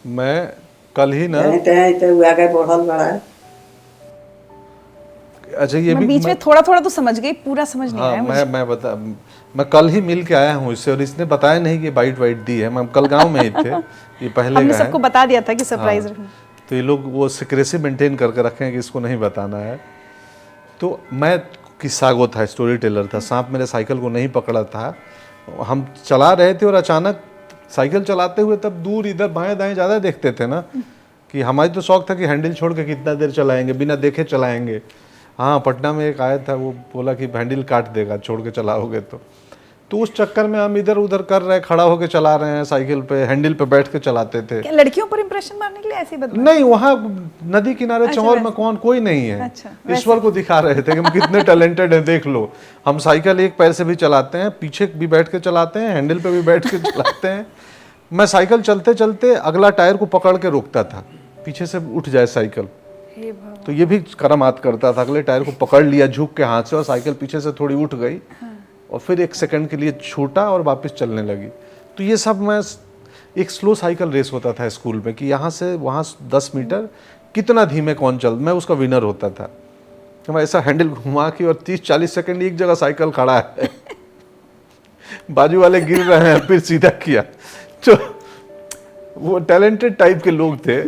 मैं कल ही ना आगे बढ़ल बड़ा है। अच्छा, ये भी बीच में थोड़ा तो समझ गई, पूरा समझ नहीं आया मुझे। मैं कल ही मिल के आया हूँ इससे, और इसने बताया नहीं कि बाइट दी है। मैं कल गांव में ही थे, ये पहले हमने का है। सबको बता दिया था कि सरप्राइज रखना। तो ये लोग वो सिक्रेसी मेंटेन करके रखे हैं कि इसको नहीं बताना है। तो मैं किस्सा गो था, स्टोरी टेलर था। सांप मेरे साइकिल को नहीं पकड़ा था, हम चला रहे थे और अचानक साइकिल चलाते हुए तब दूर इधर बाएं दाएं ज़्यादा देखते थे ना, कि हमारी तो शौक था कि हैंडल छोड़ के कितना देर चलाएंगे, बिना देखे चलाएंगे। हाँ, पटना में एक आया था, वो बोला कि हैंडल काट देगा छोड़ के चलाओगे तो उस चक्कर में हम इधर उधर कर रहे, खड़ा होकर चला रहे हैं, साइकिल पे हैंडल पे बैठ के चलाते थे। क्या लड़कियों पर इंप्रेशन मारने के लिए ऐसी बात नहीं, वहाँ नदी किनारे चौर में कोई नहीं है। ईश्वर को दिखा रहे थे कि हम कितने टैलेंटेड हैं, देख लो। हम साइकिल एक पैर से भी चलाते हैं, पीछे भी बैठ के चलाते हैं, हैंडल पे भी बैठ के चलाते हैं। मैं साइकिल चलते चलते अगला टायर को पकड़ के रोकता था, पीछे से उठ जाए साइकिल। हे भगवान। तो ये भी करामात करता था, अगले टायर को पकड़ लिया झुक के हाथ से और साइकिल पीछे से थोड़ी उठ गई और फिर 1 सेकंड के लिए छूटा और वापस चलने लगी। तो ये सब मैं एक स्लो साइकिल रेस होता था स्कूल में कि यहाँ से वहाँ 10 मीटर कितना धीमे कौन चल, मैं उसका विनर होता था। तो मैं ऐसा हैंडल घुमा के और 30-40 सेकंड एक जगह साइकिल खड़ा है बाजू वाले गिर रहे हैं, फिर सीधा किया। तो वो टैलेंटेड टाइप के लोग थे।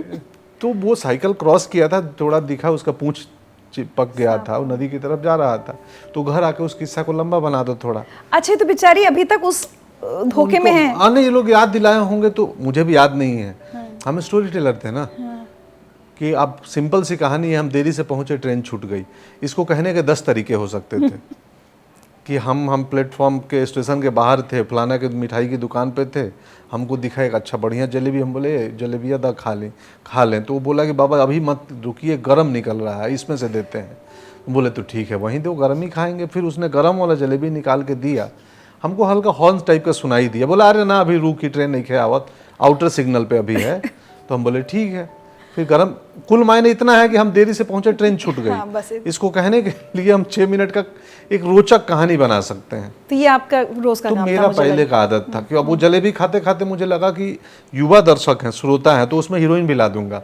तो वो साइकिल क्रॉस किया था, थोड़ा दिखा उसका पूंछ चिपक गया था, वो नदी की तरफ जा रहा था। तो घर आके उस किस्सा को लंबा बना दो थोड़ा। अच्छा, तो बेचारी अभी तक उस धोखे में है। आने ये लोग याद दिलाए होंगे, तो मुझे भी याद नहीं है। हम स्टोरी टेलर थे ना, कि अब सिंपल सी कहानी है, हम देरी से पहुंचे, ट्रेन छूट गई। इसको कहने के 10 तरीके हो सकते थे कि हम प्लेटफॉर्म के स्टेशन के बाहर थे, फलाना के मिठाई की दुकान पे थे, हमको दिखा एक अच्छा बढ़िया जलेबी, हम बोले जलेबिया दा खा लें। तो वो बोला कि बाबा अभी मत रुकिए, गरम निकल रहा है, इसमें से देते हैं। बोले तो ठीक है, वहीं तो गरम ही खाएंगे। फिर उसने गरम वाला जलेबी निकाल के दिया, हमको हल्का हॉर्न टाइप का सुनाई दिया। बोला अरे ना, अभी रुकी ट्रेन नहीं खे आवत, आउटर सिग्नल पे अभी है। तो हम बोले ठीक है। फिर गरम, कुल मायने इतना है कि हम देरी से पहुंचे, ट्रेन छूट हाँ, बस गई। इसको कहने के लिए हम 6 मिनट का एक रोचक कहानी बना सकते हैं। तो ये आपका रोज का तो काम था, मेरा मुझे पहले लगा। का आदत था कि अब वो जलेबी खाते खाते मुझे लगा कि युवा दर्शक हैं, श्रोता हैं, तो उसमें हीरोइन भी ला दूंगा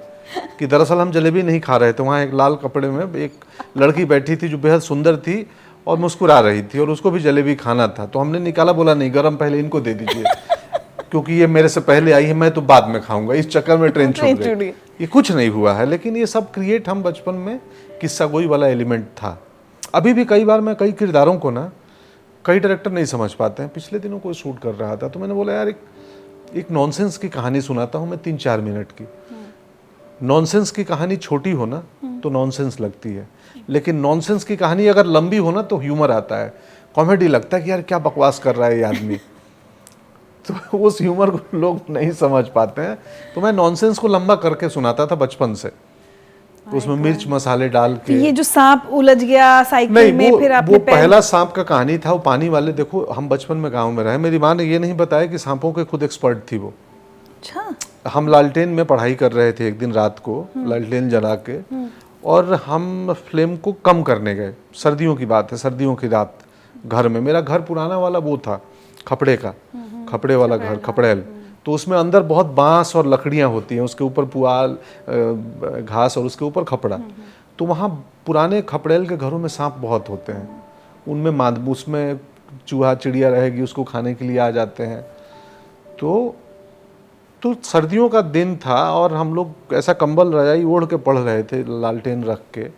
कि दरअसल हम जलेबी नहीं खा रहे थे। वहाँ एक लाल कपड़े में एक लड़की बैठी थी जो बेहद सुंदर थी और मुस्कुरा रही थी और उसको भी जलेबी खाना था। तो हमने निकाला, बोला नहीं, गरम पहले इनको दे दीजिए क्योंकि ये मेरे से पहले आई है, मैं तो बाद में खाऊंगा। इस चक्कर में ट्रेन छूट गई। ये कुछ नहीं हुआ है, लेकिन ये सब क्रिएट हम बचपन में किस्सा गोई वाला एलिमेंट था। अभी भी कई बार मैं कई किरदारों को ना, कई डायरेक्टर नहीं समझ पाते हैं। पिछले दिनों कोई शूट कर रहा था तो मैंने बोला यार एक नॉनसेंस की कहानी सुनाता हूँ मैं 3-4 मिनट की। नॉनसेंस की कहानी छोटी हो ना तो नॉनसेंस लगती है, लेकिन नॉनसेंस की कहानी अगर लंबी हो ना तो ह्यूमर आता है, कॉमेडी लगता है कि यार क्या बकवास कर रहा है ये आदमी। तो उस ह्यूमर को लोग नहीं समझ पाते हैं। तो मैं नॉनसेंस को लंबा करके सुनाता था बचपन से, तो उसमें मिर्च मसाले डाल तो के। ये जो सांप उलझ गया साइकिल नहीं, में, फिर आपने वो पहला सांप का कहानी था, वो पानी वाले। देखो हम बचपन में गांव में रहे, मेरी माँ ने ये नहीं बताया कि सांपों के खुद एक्सपर्ट थी वो। अच्छा। हम लालटेन में पढ़ाई कर रहे थे एक दिन रात को, लालटेन जला के, और हम फ्लेम को कम करने गए। सर्दियों की बात है, सर्दियों की रात। घर में, मेरा घर पुराना वाला वो था खपड़े का, खपड़े वाला घर, खपड़ेल। तो उसमें अंदर बहुत बांस और लकड़ियां होती हैं, उसके ऊपर पुआल घास और उसके ऊपर खपड़ा। तो वहाँ पुराने खपड़ेल के घरों में सांप बहुत होते हैं। उनमें उसमें चूहा चिड़िया रहेगी, उसको खाने के लिए आ जाते हैं। तो सर्दियों का दिन था और हम लोग ऐसा कंबल रजाई ओढ़ के पढ़ रहे थे, लालटेन रख के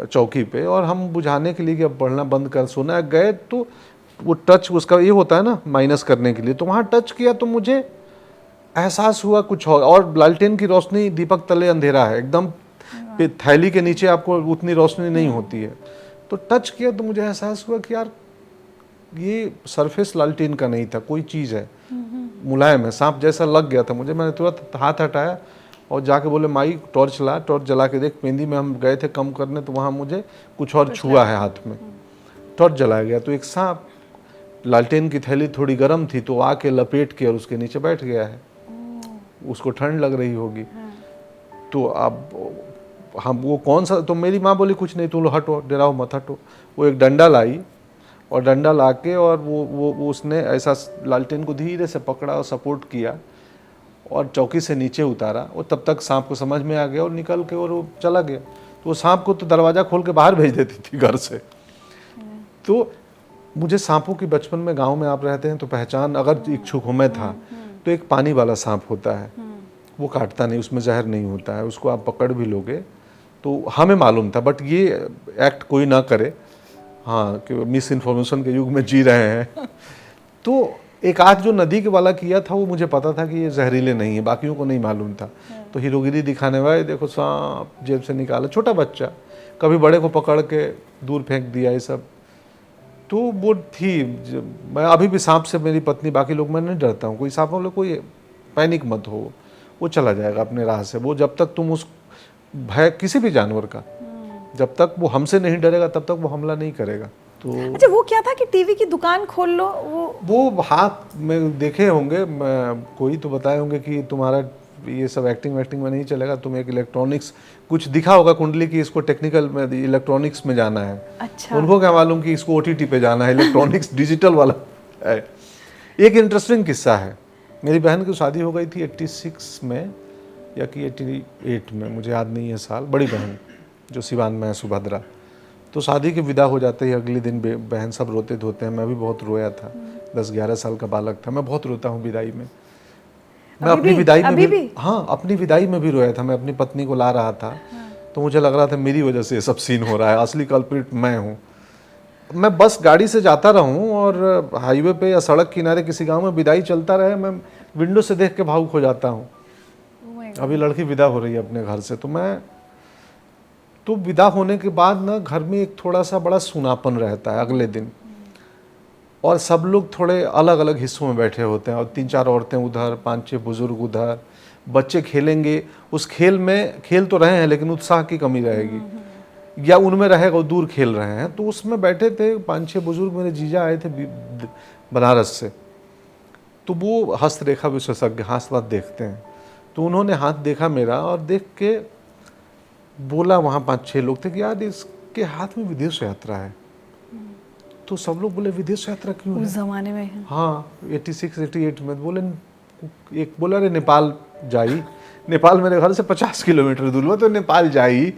चौकी पे, और हम बुझाने के लिए कि अब पढ़ना बंद कर, सोना गए तो वो टच उसका ये होता है ना माइनस करने के लिए, तो वहाँ टच किया तो मुझे एहसास हुआ कुछ और लालटेन की रोशनी दीपक तले अंधेरा है एकदम, थैली के नीचे आपको उतनी रोशनी नहीं होती है। तो टच किया तो मुझे एहसास हुआ कि यार ये सरफेस लालटेन का नहीं था, कोई चीज़ है, मुलायम है, सांप जैसा लग गया था मुझे। मैंने तुरंत हाथ हटाया और जाके बोले माई टॉर्च ला, टॉर्च जला के देख। मेहंदी में हम गए थे कम करने, तो वहाँ मुझे कुछ और छुआ है हाथ में। टॉर्च जलाया गया तो एक सांप, लालटेन की थैली थोड़ी गर्म थी तो आके लपेट के और उसके नीचे बैठ गया है। उसको ठंड लग रही होगी। तो अब हम वो कौन सा, तो मेरी माँ बोली कुछ नहीं, तुम लोग हटो, डराओ मत, हटो। वो एक डंडा लाई और डंडा ला के और वो उसने ऐसा लालटेन को धीरे से पकड़ा और सपोर्ट किया और चौकी से नीचे उतारा। और तब तक सांप को समझ में आ गया और निकल के और वो चला गया। तो वो सांप को तो दरवाज़ा खोल के बाहर भेज देती थी घर से। तो मुझे सांपों की, बचपन में गांव में आप रहते हैं तो पहचान, अगर इच्छुक हूँ मैं था, तो एक पानी वाला सांप होता है, वो काटता नहीं, उसमें जहर नहीं होता है, उसको आप पकड़ भी लोगे तो हमें मालूम था। बट ये एक्ट कोई ना करे, हाँ, कि मिस इन्फॉर्मेशन के युग में जी रहे हैं। तो एक आध जो नदी के वाला किया था वो मुझे पता था कि ये जहरीले नहीं है, बाकियों को नहीं मालूम था। तो हीरोगिरी दिखाने वाले, देखो सांप जेब से निकाला, छोटा बच्चा, कभी बड़े को पकड़ के दूर फेंक दिया, ये सब। तो वो थी, मैं अभी भी सांप से, मेरी पत्नी, बाकी लोग, मैं नहीं डरता हूँ। कोई सांप वाले, कोई पैनिक मत हो, वो चला जाएगा अपने राह से। वो जब तक तुम उस भय, किसी भी जानवर का, जब तक वो हमसे नहीं डरेगा तब तक वो हमला नहीं करेगा। तो अच्छा, वो क्या था कि टीवी की दुकान खोल लो, वो हाथ में देखे होंगे, कोई तो बताए होंगे कि तुम्हारा ये सब एक्टिंग वैक्टिंग में नहीं चलेगा, तुम एक इलेक्ट्रॉनिक्स कुछ दिखा होगा कुंडली की, इसको टेक्निकल में इलेक्ट्रॉनिक्स में जाना है। अच्छा। उनको क्या मालूम कि इसको ओटीटी पे जाना है, इलेक्ट्रॉनिक्स डिजिटल वाला है। एक इंटरेस्टिंग किस्सा है, मेरी बहन की शादी हो गई थी 86 में या कि 88 में, मुझे याद नहीं है साल। बड़ी बहन जो सिवान में है, सुभद्रा। तो शादी के विदा हो जाते ही अगले दिन बहन सब रोते धोते हैं, मैं भी बहुत रोया था। 10-11 साल का बालक था, मैं बहुत रोता हूँ विदाई में। मैं अपनी विदाई में भी, हाँ अपनी विदाई में भी रोया था। मैं अपनी पत्नी को ला रहा था, तो मुझे लग रहा था मेरी वजह से ये सब सीन हो रहा है, असली कल्प्रिट मैं हूँ। मैं बस गाड़ी से जाता रहूं और हाईवे पे या सड़क किनारे किसी गांव में विदाई चलता रहे, मैं विंडो से देख के भावुक हो जाता हूँ। अभी लड़की विदा हो रही है अपने घर से, तो विदा होने के बाद ना घर में एक थोड़ा सा बड़ा सूनापन रहता है अगले दिन, और सब लोग थोड़े अलग अलग हिस्सों में बैठे होते हैं, और 3-4 औरतें उधर, 5-6 बुजुर्ग उधर, बच्चे खेलेंगे। उस खेल में खेल तो रहे हैं लेकिन उत्साह की कमी रहेगी, या उनमें रहेगा वो दूर खेल रहे हैं। तो उसमें बैठे थे 5-6 बुजुर्ग, मेरे जीजा आए थे बनारस से, तो वो हस्तरेखा विशेषज्ञ, हाथ देखते हैं। तो उन्होंने हाथ देखा मेरा और देख के बोला, वहाँ 5-6 लोग थे कि यार इसके हाथ में विदेश यात्रा है। तो सब लोग बोले विदेश यात्रा क्यों है? उस जमाने में, हाँ 86-88 में। बोले, एक बोला अरे नेपाल जाई, नेपाल मेरे घर से 50 किलोमीटर दूर हुआ, तो नेपाल जाई।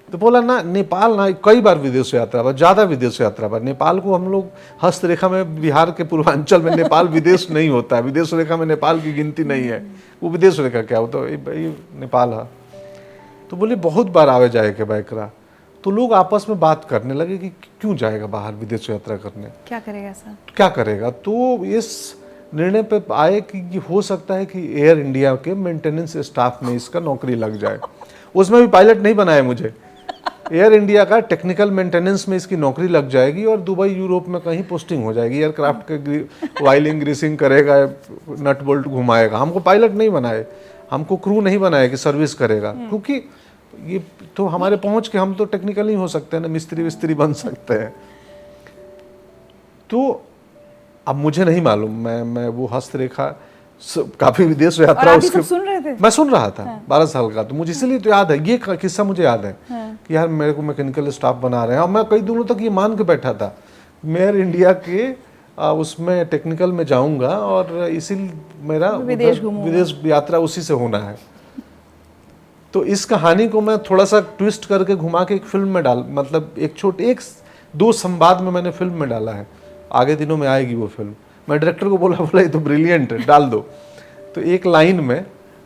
तो बोला ना नेपाल ना, कई बार विदेश यात्रा पर, ज़्यादा विदेश यात्रा पर। नेपाल को हम लोग हस्तरेखा में, बिहार के पूर्वांचल में नेपाल विदेश नहीं होता है, विदेश रेखा में नेपाल की गिनती नहीं है। वो विदेश रेखा क्या होता है, ये नेपाल है। तो बोले बहुत बार आवे जाए के बैकरा। तो लोग आपस में बात करने लगे कि क्यों जाएगा बाहर विदेश यात्रा करने, क्या करेगा सर, क्या करेगा। तो इस निर्णय पे आए कि हो सकता है कि एयर इंडिया के मेंटेनेंस स्टाफ में इसका नौकरी लग जाए। उसमें भी पायलट नहीं बनाए मुझे, एयर इंडिया का टेक्निकल मेंटेनेंस में इसकी नौकरी लग जाएगी और दुबई यूरोप में कहीं पोस्टिंग हो जाएगी। एयरक्राफ्ट के वायलिंग ग्रीसिंग करेगा, नट बोल्ट घुमाएगा। हमको पायलट नहीं बनाए, हमको क्रू नहीं बनाए कि सर्विस करेगा, क्योंकि ये तो हमारे पहुंच के, हम तो टेक्निकल ही हो सकते हैं ना, मिस्त्री विस्त्री बन सकते हैं। तो अब मुझे नहीं मालूम, मैं वो हस्तरेखा काफी विदेश यात्रा उसके सुन रहे थे, मैं सुन रहा था। 12 साल का, तो मुझे इसलिए तो याद है, ये किस्सा मुझे याद है कि यार मेरे को मैकेनिकल स्टाफ बना रहे हैं। और मैं कई दिनों तक ये मान के बैठा था मैं एयर इंडिया के उसमें टेक्निकल में जाऊंगा और इसीलिए मेरा विदेश यात्रा उसी से होना है। तो इस कहानी को मैं थोड़ा सा ट्विस्ट करके घुमा के एक फिल्म में डाल, मतलब एक 2 संवाद में मैंने फिल्म में डाला है। आगे दिनों में आएगी वो फिल्म। मैं डायरेक्टर को बोला ये तो ब्रिलियंट है, डाल दो। तो एक लाइन में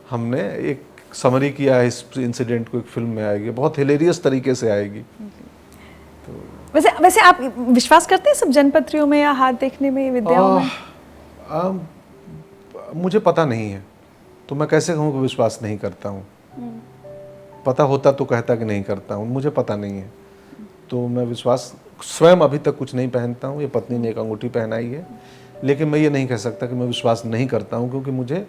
हमने एक समरी किया है इस इंसिडेंट को, एक फिल्म में आएगी, बहुत हिलेरियस तरीके से आएगी। तो वैसे आप विश्वास करते हैं सब जनपत्रियों में या हाथ देखने में, विद्याओं में? मुझे पता नहीं है, तो मैं कैसे कहूँ कि विश्वास नहीं करता हूँ। पता होता तो कहता कि नहीं करता हूँ, मुझे पता नहीं है। तो मैं विश्वास स्वयं अभी तक कुछ नहीं पहनता हूँ। ये पत्नी ने एक अंगूठी पहनाई है, लेकिन मैं ये नहीं कह सकता कि मैं विश्वास नहीं करता हूँ, क्योंकि मुझे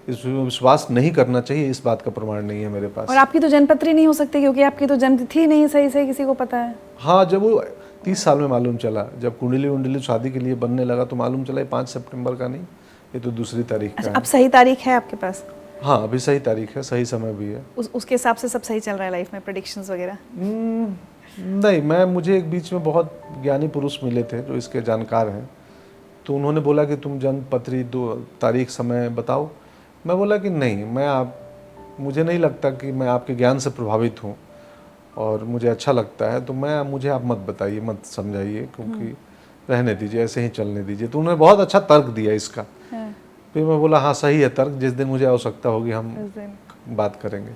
इसमें विश्वास नहीं करना चाहिए, इस बात का प्रमाण नहीं है मेरे पास। और आपकी तो जन्मपत्री नहीं हो सकती, क्योंकि आपकी तो जन्मतिथि नहीं सही से किसी को पता है। हाँ, जब वो 30 साल में मालूम चला, जब कुंडली शादी के लिए बनने लगा तो मालूम चला 5 सितंबर का नहीं, ये तो दूसरी तारीख का है। अब सही तारीख है आपके पास? हाँ, अभी सही तारीख है, सही समय भी है। उसके हिसाब से सब सही चल रहा है लाइफ में, प्रेडिक्शंस वगैरह? नहीं, मुझे एक बीच में बहुत ज्ञानी पुरुष मिले थे जो इसके जानकार हैं, तो उन्होंने बोला कि तुम जन्मपत्री 2 तारीख समय बताओ। मैं बोला कि नहीं, मुझे नहीं लगता कि मैं आपके ज्ञान से प्रभावित हूँ और मुझे अच्छा लगता है, तो मुझे आप मत बताइए, मत समझाइए, क्योंकि रहने दीजिए, ऐसे ही चलने दीजिए। तो उन्होंने बहुत अच्छा तर्क दिया इसका। फिर मैं बोला हाँ सही है तर्क, जिस दिन मुझे आवश्यकता होगी हम बात करेंगे।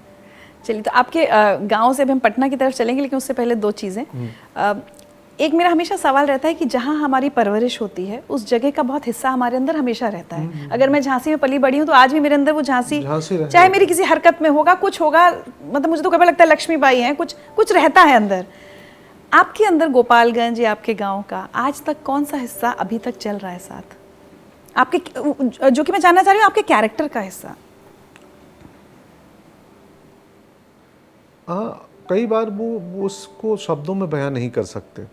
चलिए, तो आपके गांव से अभी हम पटना की तरफ चलेंगे, लेकिन उससे पहले 2 चीज़ें। एक मेरा हमेशा सवाल रहता है कि जहाँ हमारी परवरिश होती है उस जगह का बहुत हिस्सा हमारे अंदर हमेशा रहता है। अगर मैं झांसी में पली बड़ी हूँ तो आज भी मेरे अंदर वो झांसी चाहे मेरी किसी हरकत में होगा, कुछ होगा, मतलब मुझे तो कभी लगता है लक्ष्मीबाई हैं, कुछ रहता है अंदर। आपके अंदर गोपालगंज या आपके गाँव का आज तक कौन सा हिस्सा अभी तक चल रहा है साथ आपके, जो कि मैं जानना चाह रही हूँ आपके कैरेक्टर का हिस्सा? कई बार वो उसको शब्दों में बयां नहीं कर सकते।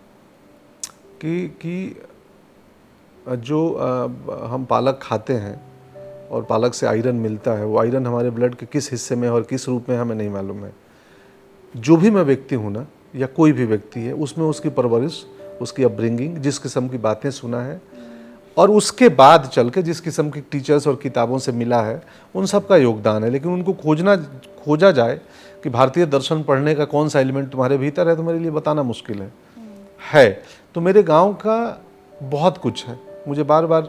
कि जो हम पालक खाते हैं और पालक से आयरन मिलता है, वो आयरन हमारे ब्लड के किस हिस्से में और किस रूप में हमें नहीं मालूम है। जो भी मैं व्यक्ति हूँ ना, या कोई भी व्यक्ति है, उसमें उसकी परवरिश, उसकी अपब्रिंगिंग, जिस किस्म की बातें सुना है और उसके बाद चल के जिस किस्म की टीचर्स और किताबों से मिला है, उन सब का योगदान है। लेकिन उनको खोजा जाए कि भारतीय दर्शन पढ़ने का कौन सा एलिमेंट तुम्हारे भीतर है, तो मेरे लिए बताना मुश्किल है। तो मेरे गांव का बहुत कुछ है, मुझे बार बार,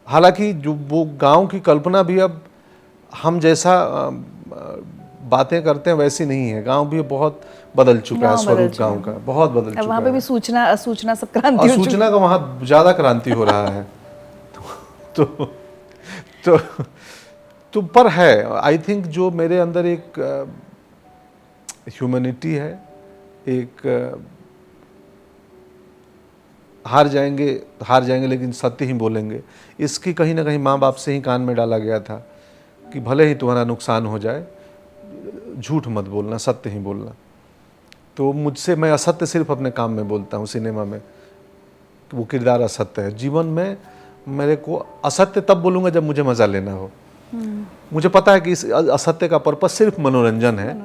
हालांकि जो वो गांव की कल्पना भी अब हम जैसा बातें करते हैं वैसी नहीं है। गांव भी बहुत बदल चुका है, स्वरूप गांव का बहुत बदल चुका है। वहाँ पे भी सूचना असूचना सब क्रांति और हो चुकी सूचना का वहाँ ज़्यादा क्रांति हो रहा है। तो पर है, आई थिंक जो मेरे अंदर एक ह्यूमैनिटी है, एक हार जाएंगे लेकिन सत्य ही बोलेंगे, इसकी कहीं ना कहीं माँ बाप से ही कान में डाला गया था कि भले ही तुम्हारा नुकसान हो जाए, झूठ मत बोलना, सत्य ही बोलना। तो मुझसे, मैं असत्य सिर्फ अपने काम में बोलता हूँ, सिनेमा में वो किरदार असत्य है। जीवन में मेरे को असत्य तब बोलूँगा जब मुझे मज़ा लेना हो। मुझे पता है कि इस असत्य का पर्पस सिर्फ मनोरंजन है,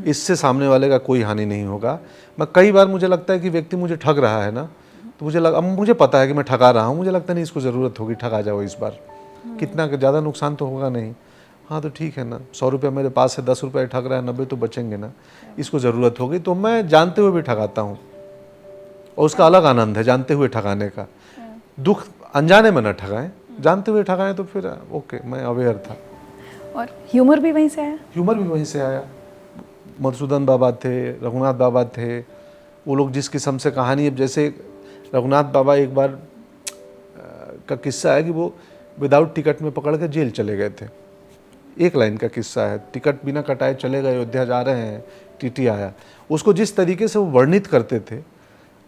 इससे सामने वाले का कोई हानि नहीं होगा। मैं कई बार मुझे लगता है कि व्यक्ति मुझे ठग रहा है ना, तो मुझे पता है कि मैं ठगा रहा हूँ, मुझे लगता नहीं इसको ज़रूरत होगी, ठगा जाओ इस बार, कितना ज़्यादा नुकसान तो होगा नहीं। हाँ तो ठीक है ना, 100 रुपये मेरे पास है, 10 रुपये ठग रहा है, 90 तो बचेंगे ना, इसको ज़रूरत होगी। तो मैं जानते हुए भी ठगाता हूँ, और उसका अलग आनंद है जानते हुए ठगाने का। दुख अनजाने में न ठगाएं, जानते हुए ठगाएं तो फिर ओके, मैं अवेयर था। और ह्यूमर भी वहीं से आया? ह्यूमर भी वहीं से आया। मधुसूदन बाबा थे, रघुनाथ बाबा थे, वो लोग जिस किस्म से कहानी, अब जैसे रघुनाथ बाबा एक बार का किस्सा है कि वो विदाउट टिकट में पकड़ के जेल चले गए थे। एक लाइन का किस्सा है, टिकट बिना कटाए चले गए, अयोध्या जा रहे हैं, टीटी आया। उसको जिस तरीके से वो वर्णित करते थे,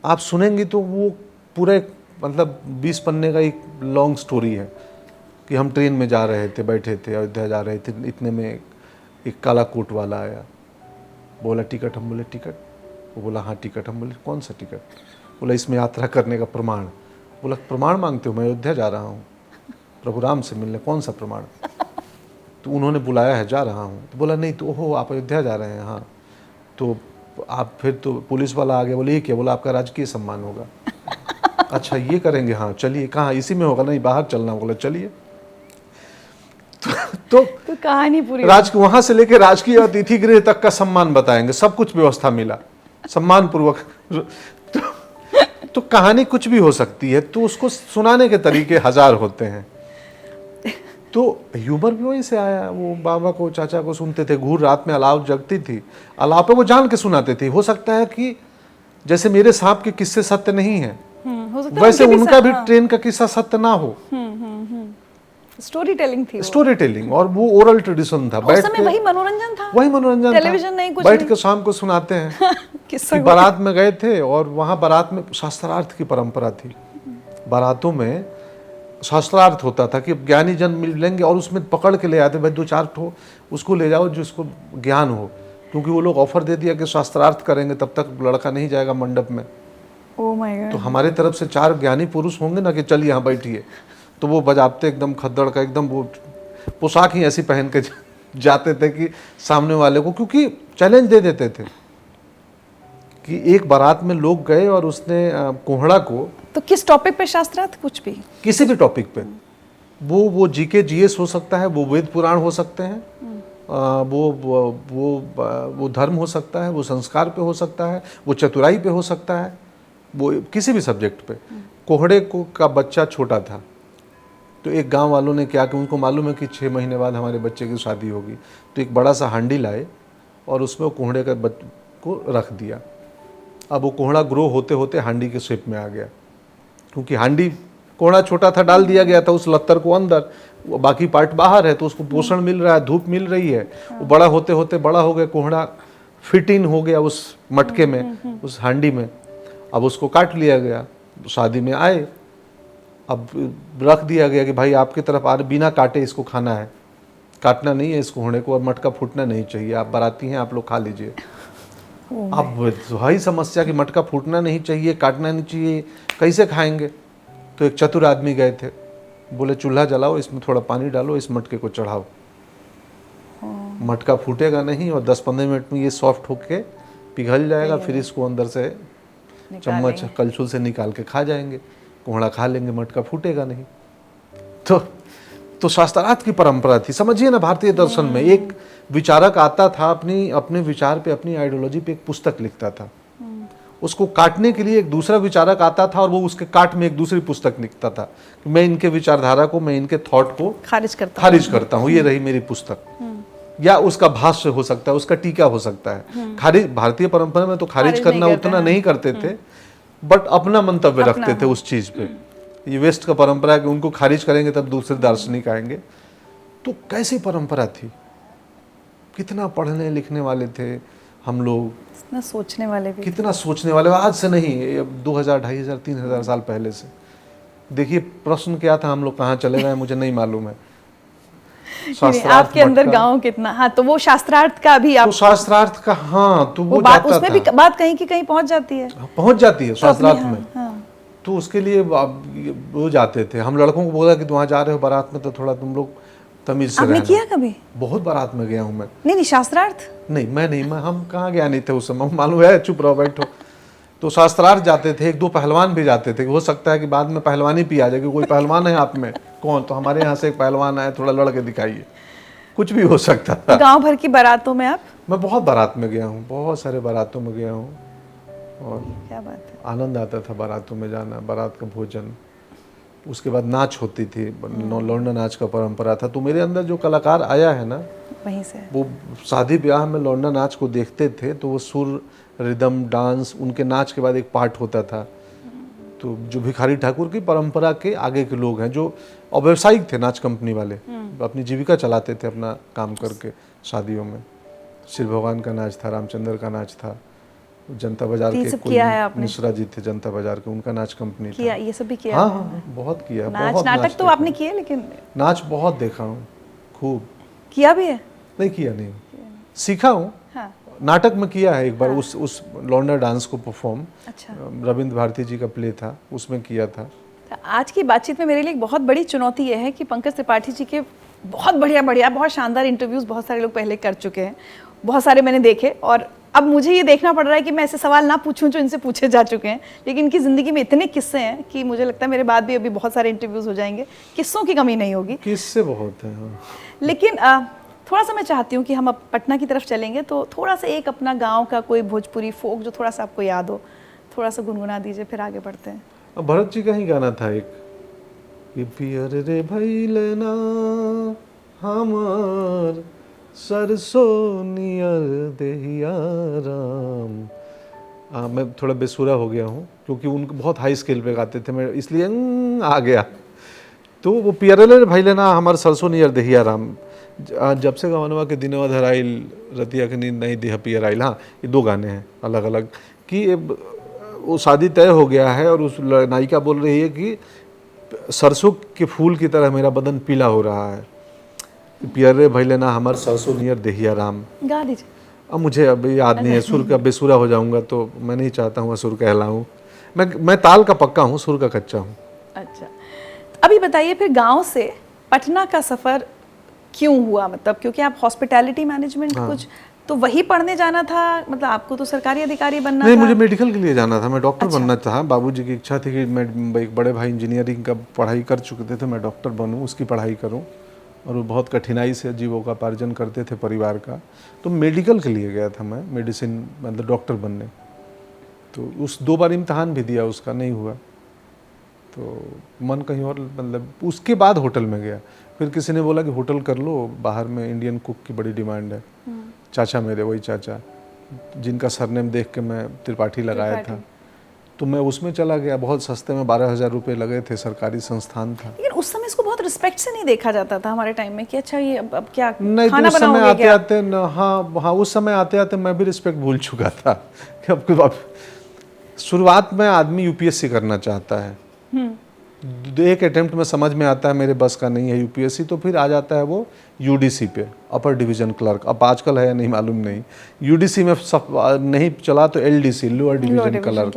आप सुनेंगे तो वो पूरे मतलब 20 पन्ने का एक लॉन्ग स्टोरी है कि हम ट्रेन में जा रहे थे, बैठे थे, अयोध्या जा रहे थे, इतने में एक काला कोट वाला आया, बोला टिकट, हम बोले टिकट, वो बोला हाँ टिकट, हम बोले कौन सा टिकट, बोला इसमें यात्रा करने का प्रमाण। बोला प्रमाण मांगते हो, मैं अयोध्या जा रहा हूँ प्रभु राम से मिलने, कौन सा प्रमाण? तो उन्होंने बुलाया है, जा रहा हूँ। तो बोला नहीं तो ओहो आप अयोध्या जा रहे हैं, हाँ तो आप, फिर तो पुलिस वाला आ गया, बोले ये क्या? बोला आपका राजकीय सम्मान होगा। अच्छा ये करेंगे, हाँ चलिए, कहाँ, इसी में होगा? नहीं बाहर चलना होगा। चलिए तो कहानी पूरी, वहां से लेके राजकीय अतिथि गृह तक का सम्मान बताएंगे, सब कुछ व्यवस्था मिला सम्मान पूर्वक। तो कहानी कुछ भी हो सकती है, तो उसको सुनाने के तरीके हजार होते हैं। तो ह्यूमर भी वहीं से आया। वो बाबा को, चाचा को सुनते थे, घूर रात में अलाव जगती थी, अलाव पे वो जान के सुनाते थे। हो सकता है कि जैसे मेरे सांप के किस्से सत्य नहीं है, वैसे उनका भी ट्रेन का किस्सा सत्य ना हो। स्टोरी टेलिंग थी, स्टोरी टेलिंग, और वो ओरल ट्रेडिशन था। बैठ के वही मनोरंजन था, टेलीविजन नहीं, कुछ बैठ के शाम को सुनाते हैं। कि बारात में गए थे और वहाँ बारात में शास्त्रार्थ की परंपरा थी। बारातों में शास्त्रार्थ होता था कि ज्ञानी जन मिलेंगे और उसमें पकड़ के ले आते, भाई 2-4 ठो उसको ले जाओ जिसको ज्ञान हो, क्योंकि वो लोग ऑफर दे दिया कि शास्त्रार्थ करेंगे तब तक लड़का नहीं जाएगा मंडप में। Oh my God. तो हमारे तरफ से 4 ज्ञानी पुरुष होंगे ना कि चल यहाँ बैठिए, तो वो बजाते एकदम खद्दड़ का, एकदम वो पोशाक ही ऐसी पहन के जाते थे कि सामने वाले को, क्योंकि चैलेंज दे देते थे कि एक बारात में लोग गए और उसने कोहड़ा को, तो किस टॉपिक पे शास्त्रार्थ? कुछ भी, किसी भी टॉपिक पे, वो जीके जीएस हो सकता है, वो वेद पुराण हो सकते हैं, वो धर्म हो सकता है, वो संस्कार पे हो सकता है, वो चतुराई पे हो सकता है, वो किसी भी सब्जेक्ट पे। कोहड़े को का बच्चा छोटा था, तो एक गांव वालों ने क्या कि उनको मालूम है कि 6 महीने बाद हमारे बच्चे की शादी होगी, तो एक बड़ा सा हांडी लाए और उसमें वो कोहड़े का को रख दिया। अब वो कोहड़ा ग्रो होते होते हांडी के शेप में आ गया, क्योंकि हांडी कोहड़ा छोटा था, डाल दिया गया था उस लत्तर को अंदर, बाकी पार्ट बाहर है, तो उसको पोषण मिल रहा है, धूप मिल रही है। वो बड़ा होते होते बड़ा हो गया, कोहड़ा फिट इन हो गया उस मटके में, उस हांडी में। अब उसको काट लिया गया, शादी में आए, अब रख दिया गया कि भाई आपकी तरफ आ रहे, बिना काटे इसको खाना है, काटना नहीं है इस कोहड़े को, और मटका फूटना नहीं चाहिए, आप बाराती हैं, आप लोग खा लीजिए। अब वही समस्या कि मटका फूटना नहीं चाहिए, काटना नहीं चाहिए, कैसे खाएंगे? तो एक चतुर आदमी गए थे, बोले चूल्हा जलाओ, इसमें थोड़ा पानी डालो, इस मटके को चढ़ाओ, मटका फूटेगा नहीं और 10-15 मिनट में ये सॉफ्ट होके पिघल जाएगा, फिर इसको अंदर से चम्मच कलछुल से निकाल के खा जाएंगे, कोहड़ा खा लेंगे, मटका फूटेगा नहीं। तो शास्त्रार्थ की परंपरा थी, समझिए ना। भारतीय दर्शन में एक विचारक आता था, अपने विचार पे, अपनी आइडियोलॉजी पे एक पुस्तक लिखता था, उसको काटने के लिए एक दूसरा विचारक आता था और वो उसके काट में एक दूसरी पुस्तक लिखता था कि मैं इनके विचारधारा को, मैं इनके थॉट को खारिज करता हूँ, ये रही मेरी पुस्तक। या उसका भाष्य हो सकता है, उसका टीका हो सकता है। खारिज, भारतीय परंपरा में तो खारिज करना उतना नहीं करते थे, बट अपना मंतव्य रखते थे उस चीज पे। ये वेस्ट का परंपरा है कि उनको खारिज करेंगे तब दूसरे दार्शनिक आएंगे। तो कैसी परंपरा थी, कितना पढ़ने लिखने वाले थे हम लोग, कितना सोचने वाले भी, कितना सोचने वाले। आज से नहीं, 2000, 2500, 3000 साल पहले से। देखिए प्रश्न क्या था, हम लोग कहाँ चले गए मुझे नहीं मालूम है। आपके अंदर गांव कितना, हाँ, तो वो शास्त्रार्थ का भी, आप तो शास्त्रार्थ का, हाँ, तो वो बात उसमें भी बात कहीं की कहीं पहुंच जाती है शास्त्रार्थ में। तो उसके लिए वो जाते थे, हम लड़कों को बोला कि तुम वहाँ जा रहे हो बारात में तो थोड़ा तुम लोग तमीज से रहना। आपने किया कभी? बहुत बारात में गया हूँ मैं। नहीं शास्त्रार्थ नहीं, मैं हम कहाँ गया नहीं थे उस समय, मालूम है, चुप रहो बैठो। तो शास्त्रार्थ जाते थे, 1-2 पहलवान भी जाते थे। हो सकता है कि बाद में पहलवानी भी आ जाए, कोई पहलवान है आप में, कौन? तो हमारे यहाँ से एक पहलवान आए, थोड़ा लड़के दिखाइए, कुछ भी हो सकता था। गांव भर की बारातों में आप? मैं बहुत बारात में गया हूँ, बहुत सारे बारातों में गया हूँ, और क्या बात है, आनंद आता था बारातों में जाना, बारात का भोजन। उसके बाद नाच होती थी, लौंडा नाच का परंपरा था। तो मेरे अंदर जो कलाकार आया है ना, वहीं से वो शादी ब्याह में लौंडा नाच को देखते थे, तो वो सुर, रिदम, डांस, उनके नाच के बाद एक पार्ट होता था। तो जो भिखारी ठाकुर की परंपरा के आगे के लोग हैं, जो व्यावसायिक थे, नाच कंपनी वाले, अपनी जीविका चलाते थे अपना काम करके शादियों में। शिव भगवान का नाच था, रामचंद्र का नाच था, जनता बाजार के कोई मिश्रा जी थे जनता बाजार के, उनका नाच कंपनी किया, ये सब भी किया? हाँ, बहुत किया। बहुत नाटक तो आपने किया, लेकिन नाच बहुत देखा हूँ, खूब किया भी है। नहीं किया नहीं, सीखा हूँ। हाँ। नाटक में किया है एक बार। हाँ। उस लौंडा डांस को परफॉर्म, अच्छा, रविंद्र भारती जी का प्ले था, उसमें किया था। आज की बातचीत में मेरे लिए एक बहुत बड़ी चुनौती यह है कि पंकज त्रिपाठी जी के बहुत बढ़िया बहुत शानदार इंटरव्यूज बहुत सारे लोग पहले कर चुके हैं, बहुत सारे मैंने देखे, और अब मुझे ये देखना पड़ रहा है कि मैं ऐसे सवाल ना पूछूं जो इनसे पूछे जा चुके हैं। लेकिन इनकी ज़िंदगी में इतने किस्से हैं कि मुझे लगता है मेरे बाद भी अभी बहुत सारे इंटरव्यूज हो जाएंगे, किस्सों की कमी नहीं होगी। किस्से बहुत हैं। हाँ। लेकिन थोड़ा सा मैं चाहती हूँ कि हम अब पटना की तरफ चलेंगे, तो थोड़ा सा एक अपना गाँव का कोई भोजपुरी फोक जो थोड़ा सा आपको याद हो, थोड़ा सा गुनगुना दीजिए, फिर आगे बढ़ते हैं। भरत जी का ही गाना था एक, पियर रे भैलना हमार सरसों नियर देहिया राम। मैं थोड़ा बेसुरा हो गया हूँ क्योंकि उनको बहुत हाई स्केल पे गाते थे, मैं इसलिए आ गया। तो वो पियरले भाई लेना हमारे सरसों नियर देहिया राम, जब से गवनवा के दिनवा धराइल रतिया के नींद नहीं देह पियर आइल। हाँ, ये 2 गाने हैं अलग अलग कि वो शादी तय हो गया है और उस नायिका बोल रही है कि सरसों के फूल की तरह मेरा बदन पीला हो रहा है, पियरे भैले ना हमार सरसों नियर देहिया राम। गा दीजिए। अब मुझे अभी याद नहीं है, सुर का बेसुरा हो जाऊंगा, तो मैं नहीं चाहता हूँ सुर कहलाऊँ। मैं ताल का पक्का हूँ, सुर का कच्चा हूँ। अच्छा, अभी बताइए फिर गांव से पटना का सफ़र क्यों हुआ? मतलब क्योंकि आप हॉस्पिटैलिटी मैनेजमेंट कुछ तो वही पढ़ने जाना था, मतलब आपको तो सरकारी अधिकारी बनना नहीं, था? मुझे मेडिकल के लिए जाना था, मैं डॉक्टर बनना था। बाबूजी की इच्छा थी कि मैं, एक बड़े भाई इंजीनियरिंग का पढ़ाई कर चुके थे, तो मैं डॉक्टर बनूँ, उसकी पढ़ाई करूँ, और वो बहुत कठिनाई से जीविकोपार्जन करते थे परिवार का। तो मेडिकल के लिए गया था मैं, मेडिसिन मतलब डॉक्टर बनने। तो उस 2 बार इम्तहान भी दिया, उसका नहीं हुआ, तो मन कहीं और, मतलब उसके बाद होटल में गया। फिर किसी ने बोला कि होटल कर लो, बाहर में इंडियन कुक की बड़ी डिमांड है। चाचा मेरे, वही चाचा जिनका सरनेम देख के मैं त्रिपाठी लगाया था, तो मैं उसमें चला गया। बहुत सस्ते में 12,000 रुपये लगे थे, सरकारी संस्थान था। लेकिन उस समय इसको बहुत रिस्पेक्ट से नहीं देखा जाता था हमारे टाइम में कि अच्छा ये अब क्या नहीं, खाना तो उस समय बनाओगे क्या? आते हाँ, उस समय आते आते मैं भी रिस्पेक्ट भूल चुका था कि अब शुरुआत में आदमी यूपीएससी करना चाहता है, एक अटेम्प्ट में समझ में आता है मेरे बस का नहीं है यूपीएससी, तो फिर आ जाता है वो यूडीसी पे, अपर डिवीज़न क्लर्क। अब आजकल है या नहीं मालूम नहीं, यूडीसी में सब नहीं चला तो एलडीसी, लोअर डिवीज़न क्लर्क।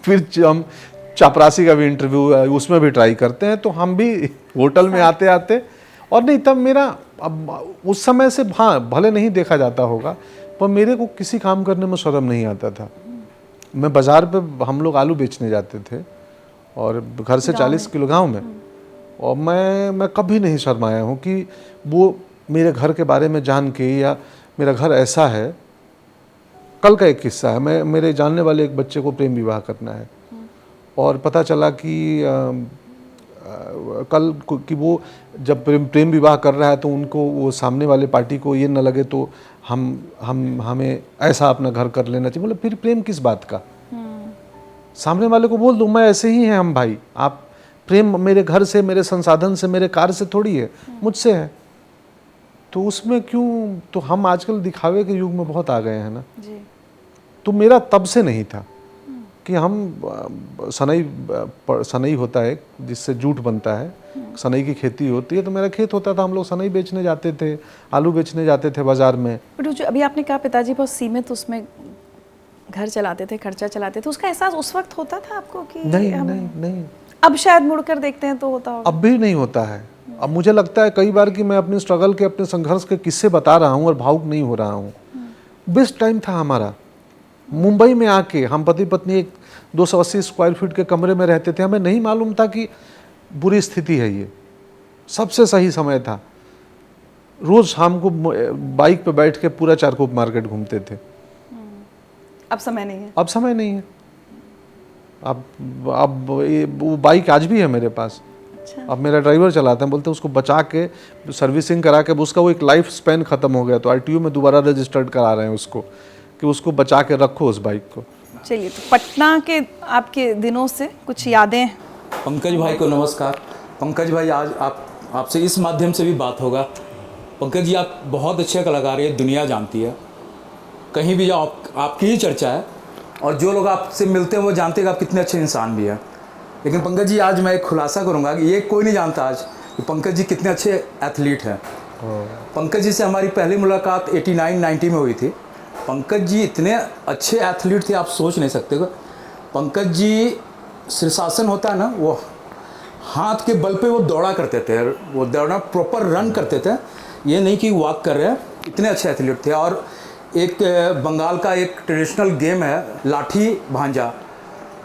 फिर हम चापरासी का भी इंटरव्यू है, उसमें भी ट्राई करते हैं। तो हम भी होटल में आते आते, और नहीं तब मेरा, अब उस समय से हाँ भले नहीं देखा जाता होगा, पर मेरे को किसी काम करने में शर्म नहीं आता था। मैं बाज़ार पे, हम लोग आलू बेचने जाते थे और घर से 40 किलो गांव में, और मैं कभी नहीं शर्माया हूँ कि वो मेरे घर के बारे में जान के, या मेरा घर ऐसा है। कल का एक किस्सा है, मैं मेरे जानने वाले एक बच्चे को प्रेम विवाह करना है, और पता चला कि कल कि वो जब प्रेम विवाह कर रहा है तो उनको, वो सामने वाले पार्टी को ये न लगे तो हमें ऐसा अपना घर कर लेना चाहिए। मतलब फिर प्रेम किस बात का? सामने वाले को बोल दूं मैं ऐसे ही हैं हम भाई, आप प्रेम मेरे घर से, मेरे संसाधन से, मेरे कार्य से थोड़ी है, मुझसे है। तो उसमें क्यों, तो हम आजकल दिखावे के युग में बहुत आ गए हैं ना जी। तो मेरा तब से नहीं था कि हम सनई होता है जिससे जूट बनता है, सनई की खेती होती है, तो मेरा खेत होता था, हम लोग सनई बेचने जाते थे, आलू बेचने जाते थे बाजार में। बट जो अभी आपने कहा पिताजी बहुत सीमित उसमें घर चलाते थे, खर्चा चलाते थे, उसका एहसास उस वक्त होता था आपको कि नहीं। अब शायद मुड़कर देखते हैं तो होता होगा। अब भी नहीं होता है। अब मुझे लगता है कई बार कि मैं अपने स्ट्रगल के, अपने संघर्ष के किस्से बता रहा हूँ और भावुक नहीं हो रहा हूँ। बेस्ट टाइम था हमारा। मुंबई में आके हम पति पत्नी एक 280 स्क्वायर फीट के कमरे में रहते थे, हमें नहीं मालूम था कि बुरी स्थिति है ये। सबसे सही समय था। रोज शाम को बाइक पे बैठ के पूरा चारकोप मार्केट घूमते थे। अब समय नहीं है। अब समय नहीं है। अब वो बाइक आज भी है मेरे पास। अच्छा। अब मेरा ड्राइवर चलाता है, बोलते हैं उसको बचा के सर्विसिंग करा के, उसका वो एक लाइफ स्पैन खत्म हो गया, तो आरटीओ में दोबारा रजिस्टर्ड करा रहे हैं उसको, कि उसको बचा के रखो उस बाइक को। चलिए, तो पटना के आपके दिनों से कुछ यादें। पंकज भाई को नमस्कार। पंकज भाई, आज आपसे इस माध्यम से भी बात होगा। पंकज जी, आप बहुत अच्छे कलाकार हैं, दुनिया जानती है, कहीं भी जाओ आपकी ही चर्चा है, और जो लोग आपसे मिलते हैं वो जानते हैं कि आप कितने अच्छे इंसान भी हैं। लेकिन पंकज जी, आज मैं एक खुलासा करूंगा कि ये कोई नहीं जानता आज कि पंकज जी कितने अच्छे एथलीट हैं। पंकज जी से हमारी पहली मुलाकात 89-90 में हुई थी। पंकज जी इतने अच्छे एथलीट थे, आप सोच नहीं सकते। पंकज जी, शीर्षासन होता है ना, वो हाथ के बल पे वो दौड़ा करते थे, वो दौड़ना प्रॉपर रन करते थे, ये नहीं कि वॉक कर रहे हैं। इतने अच्छे एथलीट थे। और एक बंगाल का एक ट्रेडिशनल गेम है लाठी भांजा।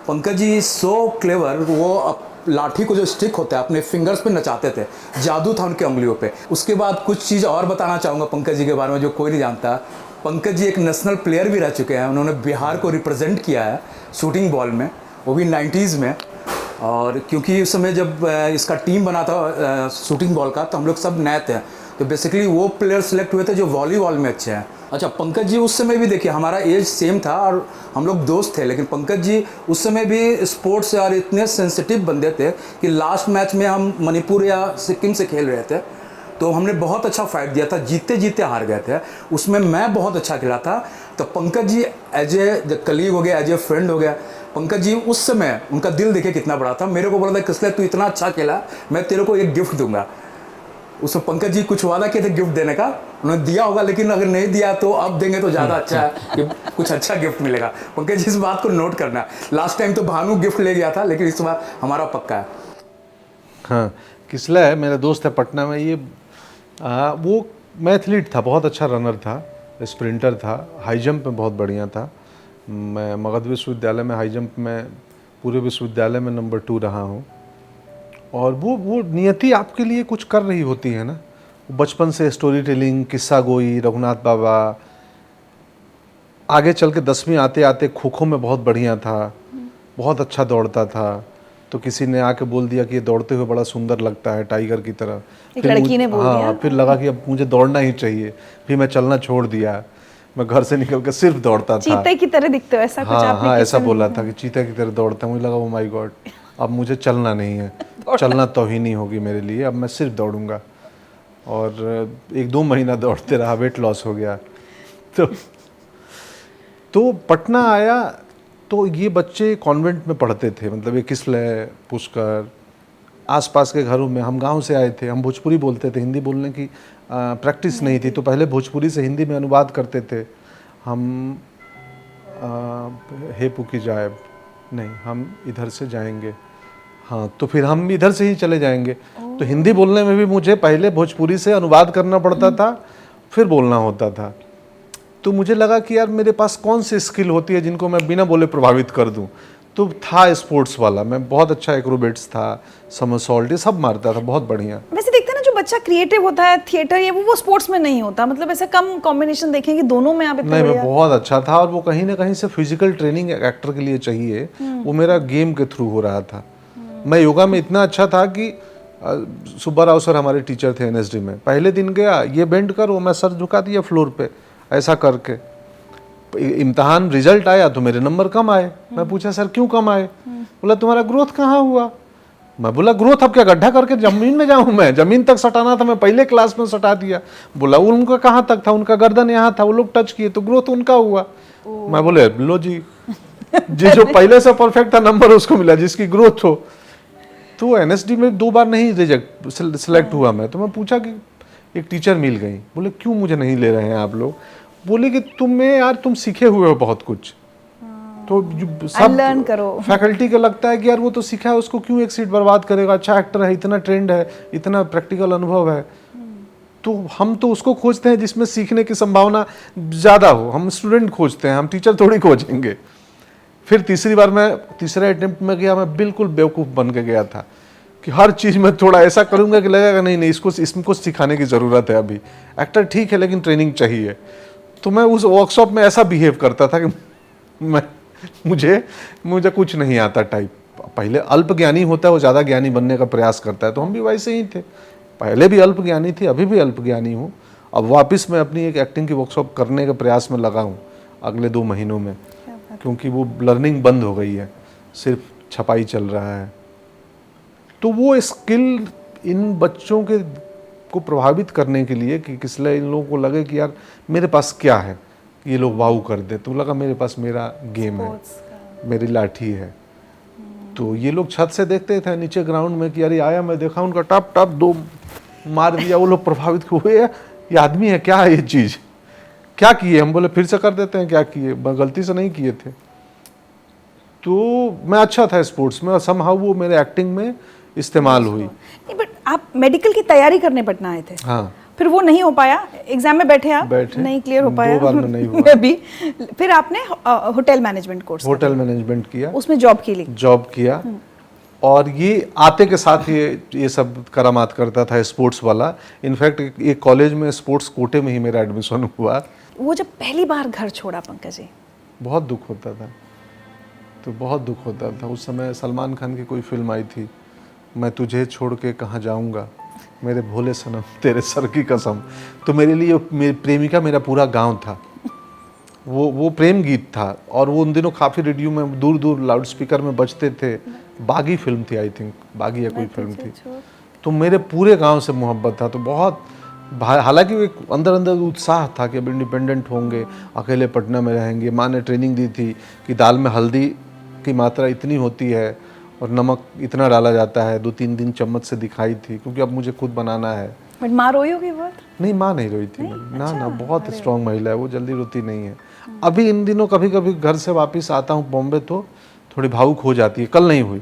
पंकज जी सो क्लेवर, वो लाठी को जो स्टिक होता है अपने फिंगर्स पे नचाते थे, जादू था उनके उंगलियों पे। उसके बाद कुछ चीज़ और बताना चाहूँगा पंकज जी के बारे में जो कोई नहीं जानता। पंकज जी एक नेशनल प्लेयर भी रह चुके हैं। उन्होंने बिहार को रिप्रेजेंट किया है शूटिंग बॉल में, वो भी 90s में। और क्योंकि उस समय जब इसका टीम बना था शूटिंग बॉल का, तो हम लोग सब नए थे, तो बेसिकली वो प्लेयर सेलेक्ट हुए थे जो वॉलीबॉल में अच्छे हैं। अच्छा, पंकज जी उस समय भी देखिए, हमारा एज सेम था और हम लोग दोस्त थे, लेकिन पंकज जी उस समय भी स्पोर्ट्स से और इतने सेंसिटिव बंदे थे कि लास्ट मैच में हम मणिपुर या सिक्किम से खेल रहे थे, तो हमने बहुत अच्छा फाइट दिया था, जीते जीते हार गए थे। उसमें मैं बहुत अच्छा खेला था। तो Pankaj ji as a colleague हो गया, एज ए फ्रेंड हो गया। पंकज जी उस समय उनका दिल देखिए कितना बड़ा था। मेरे को बोला था, किसलिए तू इतना अच्छा खेला, मैं तेरे को एक गिफ्ट दूंगा। उसमें पंकज जी कुछ वादा किए थे गिफ्ट देने का, उन्होंने दिया होगा, लेकिन अगर नहीं दिया तो अब देंगे तो ज़्यादा अच्छा है कि कुछ अच्छा गिफ्ट मिलेगा। पंकज जी इस बात को नोट करना। लास्ट टाइम तो भानु गिफ्ट ले गया था, लेकिन इस बार हमारा पक्का है। हाँ, किसला है, मेरा दोस्त है पटना में। ये वो मैं एथलीट था, बहुत अच्छा रनर था, स्प्रिंटर था, हाई जंप में बहुत बढ़िया था। मैं मगध विश्वविद्यालय में हाई जंप में पूरे विश्वविद्यालय में नंबर 2 रहा हूँ। और वो नियति आपके लिए कुछ कर रही होती है ना। बचपन से स्टोरी टेलिंग, किस्सा गोई, रघुनाथ बाबा, आगे चल के 10वीं आते आते खो खो में बहुत बढ़िया था, बहुत अच्छा दौड़ता था। तो किसी ने आके बोल दिया कि ये दौड़ते हुए बड़ा सुंदर लगता है, टाइगर की तरह। एक लड़की ने बोल दिया। फिर लगा कि अब मुझे दौड़ना ही चाहिए। फिर मैं चलना छोड़ दिया, मैं घर से निकल कर सिर्फ दौड़ता था। चीते की तरह दिखते हो, ऐसा कुछ आपने? हाँ, ऐसा बोला था कि चीते की तरह दौड़ता हूँ। मुझे लगा, ओ माय गॉड, अब मुझे चलना नहीं है, चलना तौहीनी होगी मेरे लिए, अब मैं सिर्फ दौड़ूंगा। और 1-2 महीना दौड़ते रहा, वेट लॉस हो गया। तो पटना आया तो ये बच्चे कॉन्वेंट में पढ़ते थे, मतलब ये किसलय, पुष्कर, आसपास के घरों में। हम गांव से आए थे, हम भोजपुरी बोलते थे, हिंदी बोलने की प्रैक्टिस नहीं थी, तो पहले भोजपुरी से हिंदी में अनुवाद करते थे हम। हे पुकी जाए, नहीं हम इधर से जाएंगे, हाँ तो फिर हम इधर से ही चले जाएंगे। तो हिंदी बोलने में भी मुझे पहले भोजपुरी से अनुवाद करना पड़ता था, फिर बोलना होता था। तो मुझे लगा कि यार मेरे पास कौन सी स्किल होती है जिनको मैं बिना बोले प्रभावित कर दूं। तो था स्पोर्ट्स वाला, मैं बहुत अच्छा एक्रोबेट्स था, समरसॉल्ट, ये सब मारता था, बहुत बढ़िया। वैसे देखते हैं ना, जो बच्चा क्रिएटिव होता है, थिएटर ये वो स्पोर्ट्स में नहीं होता, मतलब ऐसे कम कॉम्बिनेशन देखेंगे दोनों में आप इतने नहीं, मैं बढ़िया। बहुत अच्छा था, और वो कहीं ना कहीं से फिजिकल ट्रेनिंग एक्टर के लिए चाहिए, वो मेरा गेम के थ्रू हो रहा था। मैं योगा में इतना अच्छा था कि सुब्बा राव सर हमारे टीचर थे एनएसडी में, पहले दिन गया, ये बेंड कर, वो मैं सर झुका दिया फ्लोर पे, ऐसा करके। इम्तहान रिजल्ट आया तो मेरे नंबर कम आए। मैं पूछा सर क्यों कम आए? बोला तुम्हारा ग्रोथ कहाँ हुआ? मैं बोला ग्रोथ अब क्या गड्ढा करके जमीन में जाऊं? मैं जमीन तक सटाना था, मैं पहले क्लास में सटा दिया। बोला उनका कहाँ तक था? उनका गर्दन यहाँ था, वो लोग टच किए तो ग्रोथ उनका हुआ। मैं बोले लो जी, जो पहले से परफेक्ट था नंबर उसको मिला, जिसकी ग्रोथ हो। तो एनएसडी में 2 बार नहीं सिलेक्ट हुआ मैं। तो मैं पूछा कि एक टीचर मिल गई, बोले क्यों मुझे नहीं ले रहे हैं आप लोग? बोले कि तुम्हें यार तुम सीखे हुए हो बहुत कुछ, तो सब लर्न करो। फैकल्टी को लगता है कि यार वो तो सीखा है, उसको क्यों एक सीट बर्बाद करेगा, अच्छा एक्टर है, इतना ट्रेंड है, इतना प्रैक्टिकल अनुभव है। तो हम तो उसको खोजते हैं जिसमें सीखने की संभावना ज़्यादा हो, हम स्टूडेंट खोजते हैं, हम टीचर थोड़ी खोजेंगे। फिर तीसरी बार मैं तीसरे अटेम्प्ट में गया, मैं बिल्कुल बेवकूफ़ बन के गया था कि हर चीज़ में थोड़ा ऐसा करूँगा कि लगेगा नहीं नहीं इसको सिखाने की ज़रूरत है, अभी एक्टर ठीक है लेकिन ट्रेनिंग चाहिए। तो मैं उस वर्कशॉप में ऐसा बिहेव करता था कि मुझे कुछ नहीं आता टाइप। पहले अल्प ज्ञानी होता है वो ज़्यादा ज्ञानी बनने का प्रयास करता है, तो हम भी वैसे ही थे, पहले भी अल्प ज्ञानी थे, अभी भी अल्प ज्ञानी हूँ। अब वापस मैं अपनी एक एक्टिंग की वर्कशॉप करने के प्रयास में लगा हूँ अगले 2 महीनों में, क्योंकि वो लर्निंग बंद हो गई है, सिर्फ छपाई चल रहा है। तो वो स्किल इन बच्चों को प्रभावित करने के लिए कि किसलिए इन लोगों को लगे कि यार मेरे पास क्या है, ये लोग वाऊ कर दे, तो लगा मेरे पास मेरा गेम है, मेरी लाठी है। तो ये लोग छत से देखते थे नीचे ग्राउंड में कि अरे आया, मैं देखा उनका टप टप 2 मार दिया, वो लोग प्रभावित हुए, ये आदमी है क्या है, ये चीज़ क्या किए? हम बोले फिर से कर देते हैं, क्या किए, गलती से नहीं किए थे। तो मैं अच्छा था स्पोर्ट्स में, और समहाउ वो मेरे एक्टिंग में इस्तेमाल हुई। नहीं, बट आप मेडिकल की तैयारी करने पटना आए थे, हाँ, फिर वो नहीं हो पाया, एग्जाम में बैठे आप, नहीं क्लियर हो पाया। 2 बार में नहीं हुआ। मैं भी। फिर आपने hotel management course, hotel management किया, उसमें जॉब की ली, जॉब किया। और ये आते के साथ ये सब करामात करता था स्पोर्ट्स वाला। इनफैक्ट एक कॉलेज में स्पोर्ट्स कोटे में ही मेरा एडमिशन हुआ। वो जब पहली बार घर छोड़ा पंकज जी, बहुत दुख होता था, तो बहुत दुख होता था। उस समय सलमान खान की कोई फिल्म आई थी, मैं तुझे छोड़ के कहाँ जाऊँगा, मेरे भोले सनम तेरे सर की कसम। तो मेरे लिए मेरी प्रेमिका मेरा पूरा गांव था, वो प्रेम गीत था, और वो उन दिनों काफ़ी रेडियो में दूर दूर लाउड स्पीकर में बजते थे। बागी फिल्म थी, आई थिंक बागी या कोई फिल्म थी। तो मेरे पूरे गांव से मोहब्बत था, तो बहुत, हालांकि एक अंदर अंदर उत्साह था कि अब इंडिपेंडेंट होंगे, अकेले पटना में रहेंगे। माँ ने ट्रेनिंग दी थी कि दाल में हल्दी की मात्रा इतनी होती है और नमक इतना डाला जाता है, 2-3 दिन चम्मच से दिखाई थी, क्योंकि अब मुझे खुद बनाना है। बट माँ रोई होगी बहुत? नहीं, माँ नहीं रोई थी। ना, बहुत स्ट्रांग महिला है वो, जल्दी रोती नहीं है। अभी इन दिनों कभी कभी घर से वापस आता हूँ बॉम्बे तो थोड़ी भावुक हो जाती है। कल नहीं हुई,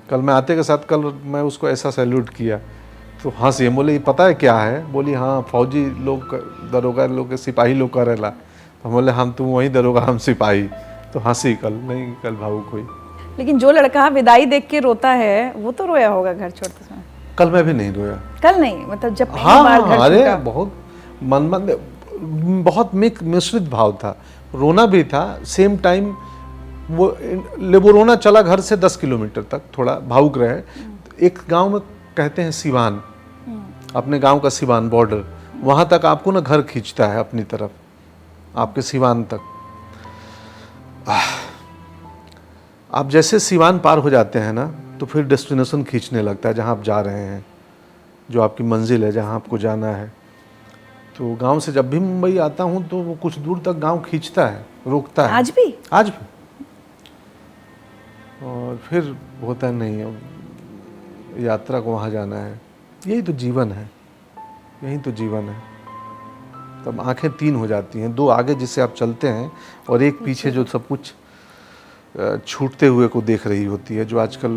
कल मैं आते के साथ, कल मैं उसको ऐसा सैल्यूट किया तो हंसी, बोले ये पता है क्या है? बोली हाँ, फौजी लोग, दरोगा लोग, सिपाही लोग करेला। तो बोले हम तुम वही दरोगा, हम सिपाही। तो हंसी, कल नहीं, कल भावुक हुई। लेकिन जो लड़का विदाई देख के रोता है वो तो रोया होगा घर छोड़ते समय। कल मैं भी नहीं रोया। कल नहीं, मतलब जब पहली बार घर अरे छूटा। बहुत बहुत मिश्रित भाव था, रोना भी था सेम टाइम। वो रोना चला घर से 10 किलोमीटर तक, थोड़ा भावुक रहे। एक गांव में कहते हैं सिवान, अपने गांव का सिवान बॉर्डर, वहां तक आपको ना घर खींचता है अपनी तरफ, आपके सिवान तक। आप जैसे सिवान पार हो जाते हैं ना, तो फिर डेस्टिनेशन खींचने लगता है, जहां आप जा रहे हैं, जो आपकी मंजिल है, जहां आपको जाना है। तो गांव से जब भी मुंबई आता हूं तो वो कुछ दूर तक गांव खींचता है, रोकता है। आज भी? आज भी और फिर होता नहीं अब यात्रा को वहाँ जाना है। यही तो जीवन है, यही तो जीवन है। तब आंखें तीन हो जाती हैं, दो आगे जिससे आप चलते हैं और एक पीछे जो सब कुछ छूटते हुए को देख रही होती है। जो आजकल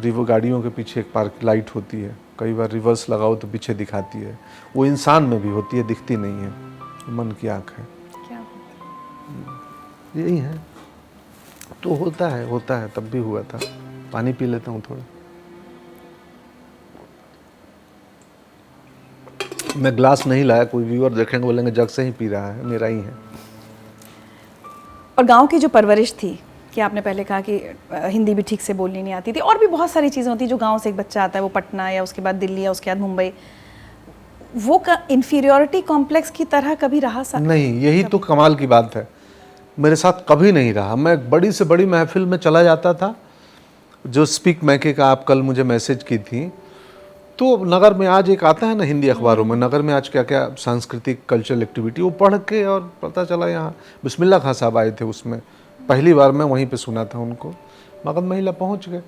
रिवर गाड़ियों के पीछे एक पार्क लाइट होती है, कई बार रिवर्स लगाओ तो पीछे दिखाती है, वो इंसान में भी होती है, दिखती नहीं है, मन की आँख है। क्या यही है तो होता है, तब भी हुआ था। पानी पी लेता हूँ थोड़ा। मैं ग्लास नहीं लाया, कोई व्यूअर देखेंगे बोलेंगे जग से ही पी रहा है, मेरा ही है। और गांव की जो परवरिश थी कि आपने पहले कहा कि हिंदी भी ठीक से बोलनी नहीं आती थी, और भी बहुत सारी चीज़ें होती जो गांव से एक बच्चा आता है, वो पटना या उसके बाद दिल्ली या उसके बाद मुंबई, वो इंफीरियोरिटी कॉम्प्लेक्स की तरह कभी रहा नहीं, यही तो कमाल की बात है। मेरे साथ कभी नहीं रहा। मैं बड़ी से बड़ी महफिल में चला जाता था, जो स्पीक मैके का आप कल मुझे मैसेज की थी, तो नगर में आज एक आता है ना हिंदी अखबारों में, नगर में आज क्या क्या सांस्कृतिक कल्चरल एक्टिविटी, वो पढ़ के और पता चला यहाँ बिस्मिल्लाह खां साहब आए थे, उसमें पहली बार मैं वहीं पे सुना था उनको। मगध महिला पहुँच गए,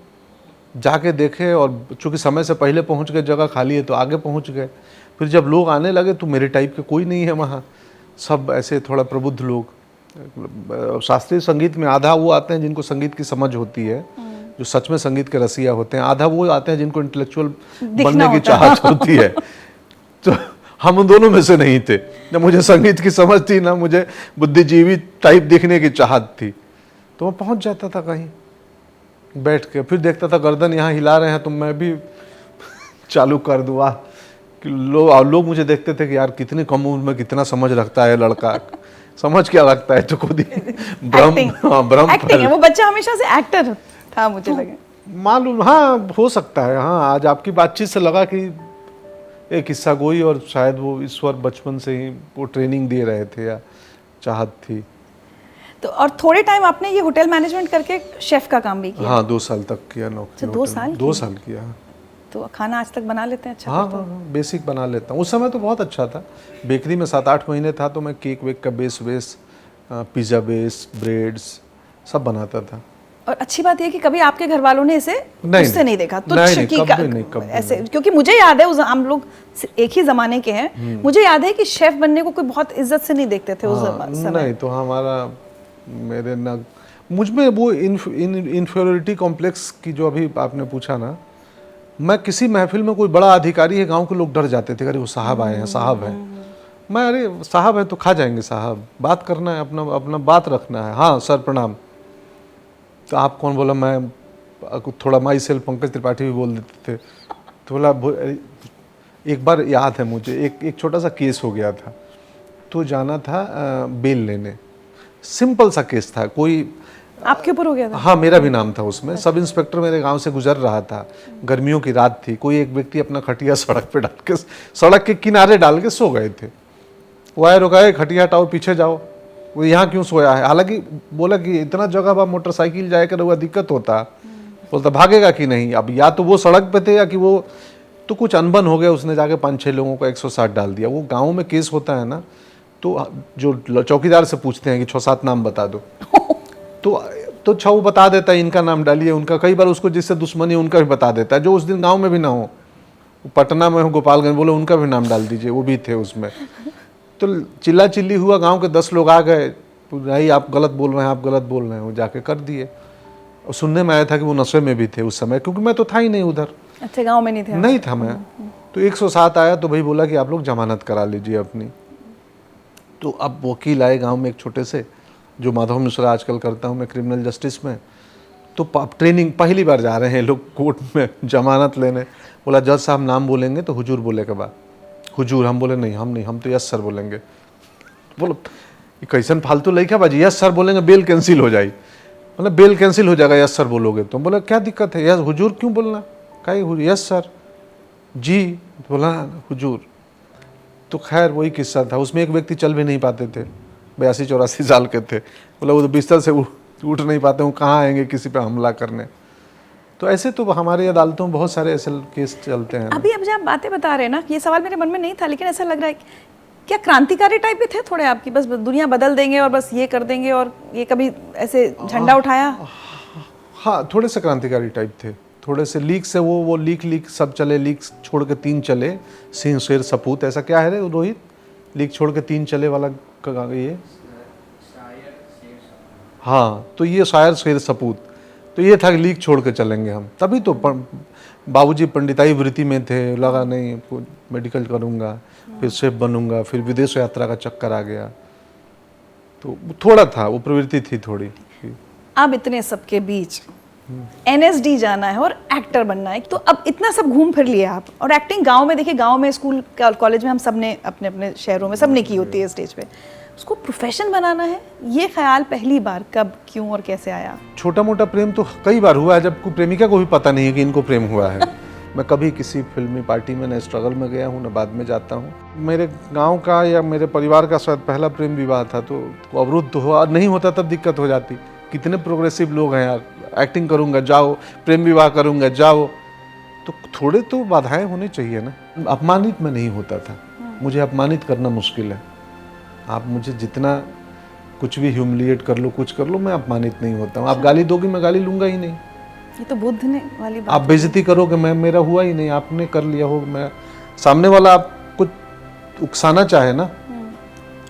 जाके देखे, और चूँकि समय से पहले पहुँच गए, जगह खाली है तो आगे पहुँच गए। फिर जब लोग आने लगे तो मेरे टाइप के कोई नहीं है वहाँ, सब ऐसे थोड़ा प्रबुद्ध लोग। शास्त्रीय संगीत में आधा वो आते हैं जिनको संगीत की समझ होती है, जो सच में संगीत के रसिया होते हैं, आधा वो आते हैं जिनको इंटेलेक्चुअल बनने की चाहत होती है। तो हम उन दोनों में से नहीं थे। न मुझे संगीत की समझ थी, ना मुझे बुद्धिजीवी टाइप दिखने की चाहत थी। तो मैं पहुंच जाता था कहीं बैठ के, फिर देखता था गर्दन यहाँ हिला रहे हैं तो मैं भी चालू कर दूँ। कि लोग मुझे देखते थे कि यार कितनी कम उम्र में कितना समझ रखता है लड़का। समझ क्या लगता है तो खुद ही भ्रम एक्टिंग है, वो बच्चा हमेशा से एक्टर था मुझे लगे। मालूम, हाँ हो सकता है। हाँ, आज आपकी बातचीत से लगा कि एक किस्सा गोई, और शायद वो ईश्वर बचपन से ही वो ट्रेनिंग दे रहे थे या चाहत थी। तो और थोड़े टाइम आपने ये होटल मैनेजमेंट करके शेफ का काम भी किया? हाँ, 2 साल तक किया नौकरी। 2 साल? 2 साल किया। तो खाना आज तक बना लेते हैं अच्छा? हाँ, बेसिक बना लेता हूँ। उस समय तो बहुत अच्छा था। बेकरी में 7-8 महीने था तो मैं केक वेक का बेस पिज़्ज़ा बेस, ब्रेड्स सब बनाता था। और अच्छी बात यह कि कभी आपके घर वालों ने इसे उससे नहीं देखा तुच्छ की ऐसे, क्योंकि मुझे याद है हम लोग एक ही जमाने के हैं, मुझे याद है कि शेफ बनने को कोई बहुत इज्जत से नहीं देखते थे उस समय। नहीं तो मुझ में वो इन्फीरियरिटी कॉम्प्लेक्स की जो अभी आपने पूछा ना, मैं किसी महफिल में कोई बड़ा अधिकारी है, गांव के लोग डर जाते थे, अरे वो साहब आए हैं, साहब हैं। मैं अरे साहब है तो खा जाएंगे साहब, बात करना है, अपना बात रखना है। हाँ सर प्रणाम। तो आप कौन? बोला मैं थोड़ा माई सेल्फ पंकज त्रिपाठी भी बोल देते थे। तो बोला एक बार याद है मुझे, एक छोटा सा केस हो गया था, तो जाना था बेल लेने। सिंपल सा केस था, कोई आपके ऊपर हो गया था? हाँ, मेरा भी नाम था उसमें। सब इंस्पेक्टर मेरे गांव से गुजर रहा था, गर्मियों की रात थी। कोई एक व्यक्ति अपना खटिया सड़क पे डाल के, सड़क के किनारे डाल के सो गए थे। वो आए रुकाए, खटिया हटाओ, पीछे जाओ, वो यहाँ क्यों सोया है? हालांकि बोला कि इतना जगह बा मोटरसाइकिल जाए कर हुआ दिक्कत होता। बोलता भागेगा कि नहीं? अब या तो वो सड़क पे थे या कि वो तो कुछ अनबन हो गया, उसने जाके 5-6 लोगों को 160 डाल दिया। वो गाँव में केस होता है ना, तो जो चौकीदार से पूछते हैं कि 6-7 नाम बता दो, तो अच्छा वो बता देता है, इनका नाम डालिए, उनका। कई बार उसको जिससे दुश्मनी उनका भी बता देता है, जो उस दिन गांव में भी ना हो, पटना में हो, गोपालगंज, बोले उनका भी नाम डाल दीजिए, वो भी थे उसमें। तो चिल्ला चिल्ली हुआ, गांव के 10 लोग आ गए, नहीं आप गलत बोल रहे हैं, आप गलत बोल रहे हैं, वो जाके कर दिए। और सुनने में आया था कि वो नशे में भी थे उस समय, क्योंकि मैं तो था ही नहीं उधर। अच्छा, गाँव में नहीं था मैं। तो 107 आया तो भाई बोला कि आप लोग जमानत करा लीजिए अपनी। तो अब वकील आए गाँव में एक छोटे से, जो माधव मिश्रा आजकल करता हूँ मैं क्रिमिनल जस्टिस में। तो ट्रेनिंग पहली बार जा रहे हैं लोग कोर्ट में जमानत लेने। बोला जज साहब नाम बोलेंगे तो हुजूर बोले के बाद, हुजूर। हम बोले नहीं, हम तो यस सर बोलेंगे। बोलो कैसन फालतू लड़का बाजी, यस सर बोलेंगे बेल कैंसिल हो जाए। मतलब बेल कैंसिल हो जाएगा यस सर बोलोगे तो। बोला क्या दिक्कत है, यस हुजूर क्यों बोलना, कहीं यस सर जी। बोला हुजूर। तो खैर वही किस्सा था। उसमें एक व्यक्ति चल भी नहीं पाते थे, 82-84 साल के थे। बोला वो तो बिस्तर से उठ नहीं पाते, वो कहाँ आएंगे किसी पे हमला करने। तो ऐसे तो हमारी अदालतों में बहुत सारे ऐसे केस चलते हैं। अभी अब जब आप बातें बता रहे हैं ना, ये सवाल मेरे मन में नहीं था, लेकिन ऐसा लग रहा है क्या क्रांतिकारी टाइप भी थे थोड़े आपकी, बस दुनिया बदल देंगे और बस ये कर देंगे, और ये कभी ऐसे झंडा उठाया? हाँ, थोड़े से क्रांतिकारी टाइप थे, थोड़े से लीक से वो लीक सब चले, लीक छोड़ के 3 चले, सिंह शेर सपूत, ऐसा क्या है रे रोहित, लीक छोड़ के 3 चले वाला ये? हाँ, तो ये शायर शेर सपूत, तो ये था कि लीक छोड़ के चलेंगे हम। तभी तो बाबूजी पंडिताई वृत्ति में थे, लगा नहीं मेडिकल करूँगा, फिर शेफ बनूंगा, फिर विदेश यात्रा का चक्कर आ गया, तो थोड़ा था वो प्रवृत्ति थी थोड़ी। अब इतने सबके बीच NSD जाना है और एक्टर बनना है, तो अब इतना सब घूम फिर लिया आप, और एक्टिंग गांव में, देखिए गांव में स्कूल कॉलेज में हम सब ने अपने अपने शहरों में सबने की होती है स्टेज पे, उसको प्रोफेशन बनाना है, ये ख्याल पहली बार कब, क्यों और कैसे आया? छोटा मोटा प्रेम तो कई बार हुआ है, जब प्रेमिका को भी पता नहीं है कि इनको प्रेम हुआ है। मैं कभी किसी फिल्मी पार्टी में न स्ट्रगल में गया हूँ, न बाद में जाता हूँ। मेरे गांव का या मेरे परिवार का शायद पहला प्रेम विवाह था, तो अवरुद्ध हुआ, नहीं होता तब दिक्कत हो जाती। कितने प्रोग्रेसिव लोग हैं यार, एक्टिंग करूँगा जाओ, प्रेम विवाह करूँगा जाओ, तो थोड़े तो बाधाएं होनी चाहिए ना। अपमानित मैं नहीं होता था, मुझे अपमानित करना मुश्किल है। आप मुझे जितना कुछ भी ह्यूमिलिएट कर लो, कुछ कर लो, मैं अपमानित नहीं होता हूँ। आप गाली दोगे, मैं गाली लूँगा ही नहीं। ये तो बुद्ध ने वाली बात। आप बेइज्जती करोगे, मैं मेरा हुआ ही नहीं, आपने कर लिया हो, मैं सामने वाला आप कुछ उकसाना चाहे ना,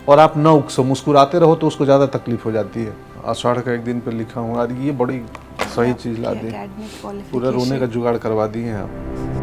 और आप ना उकसो, मुस्कुराते रहो तो उसको ज़्यादा तकलीफ हो जाती है। आषाढ़ का एक दिन पे लिखा हूँ, ये बड़ी सही चीज़ ला दी, पूरा रोने का जुगाड़ करवा दिए हैं आप।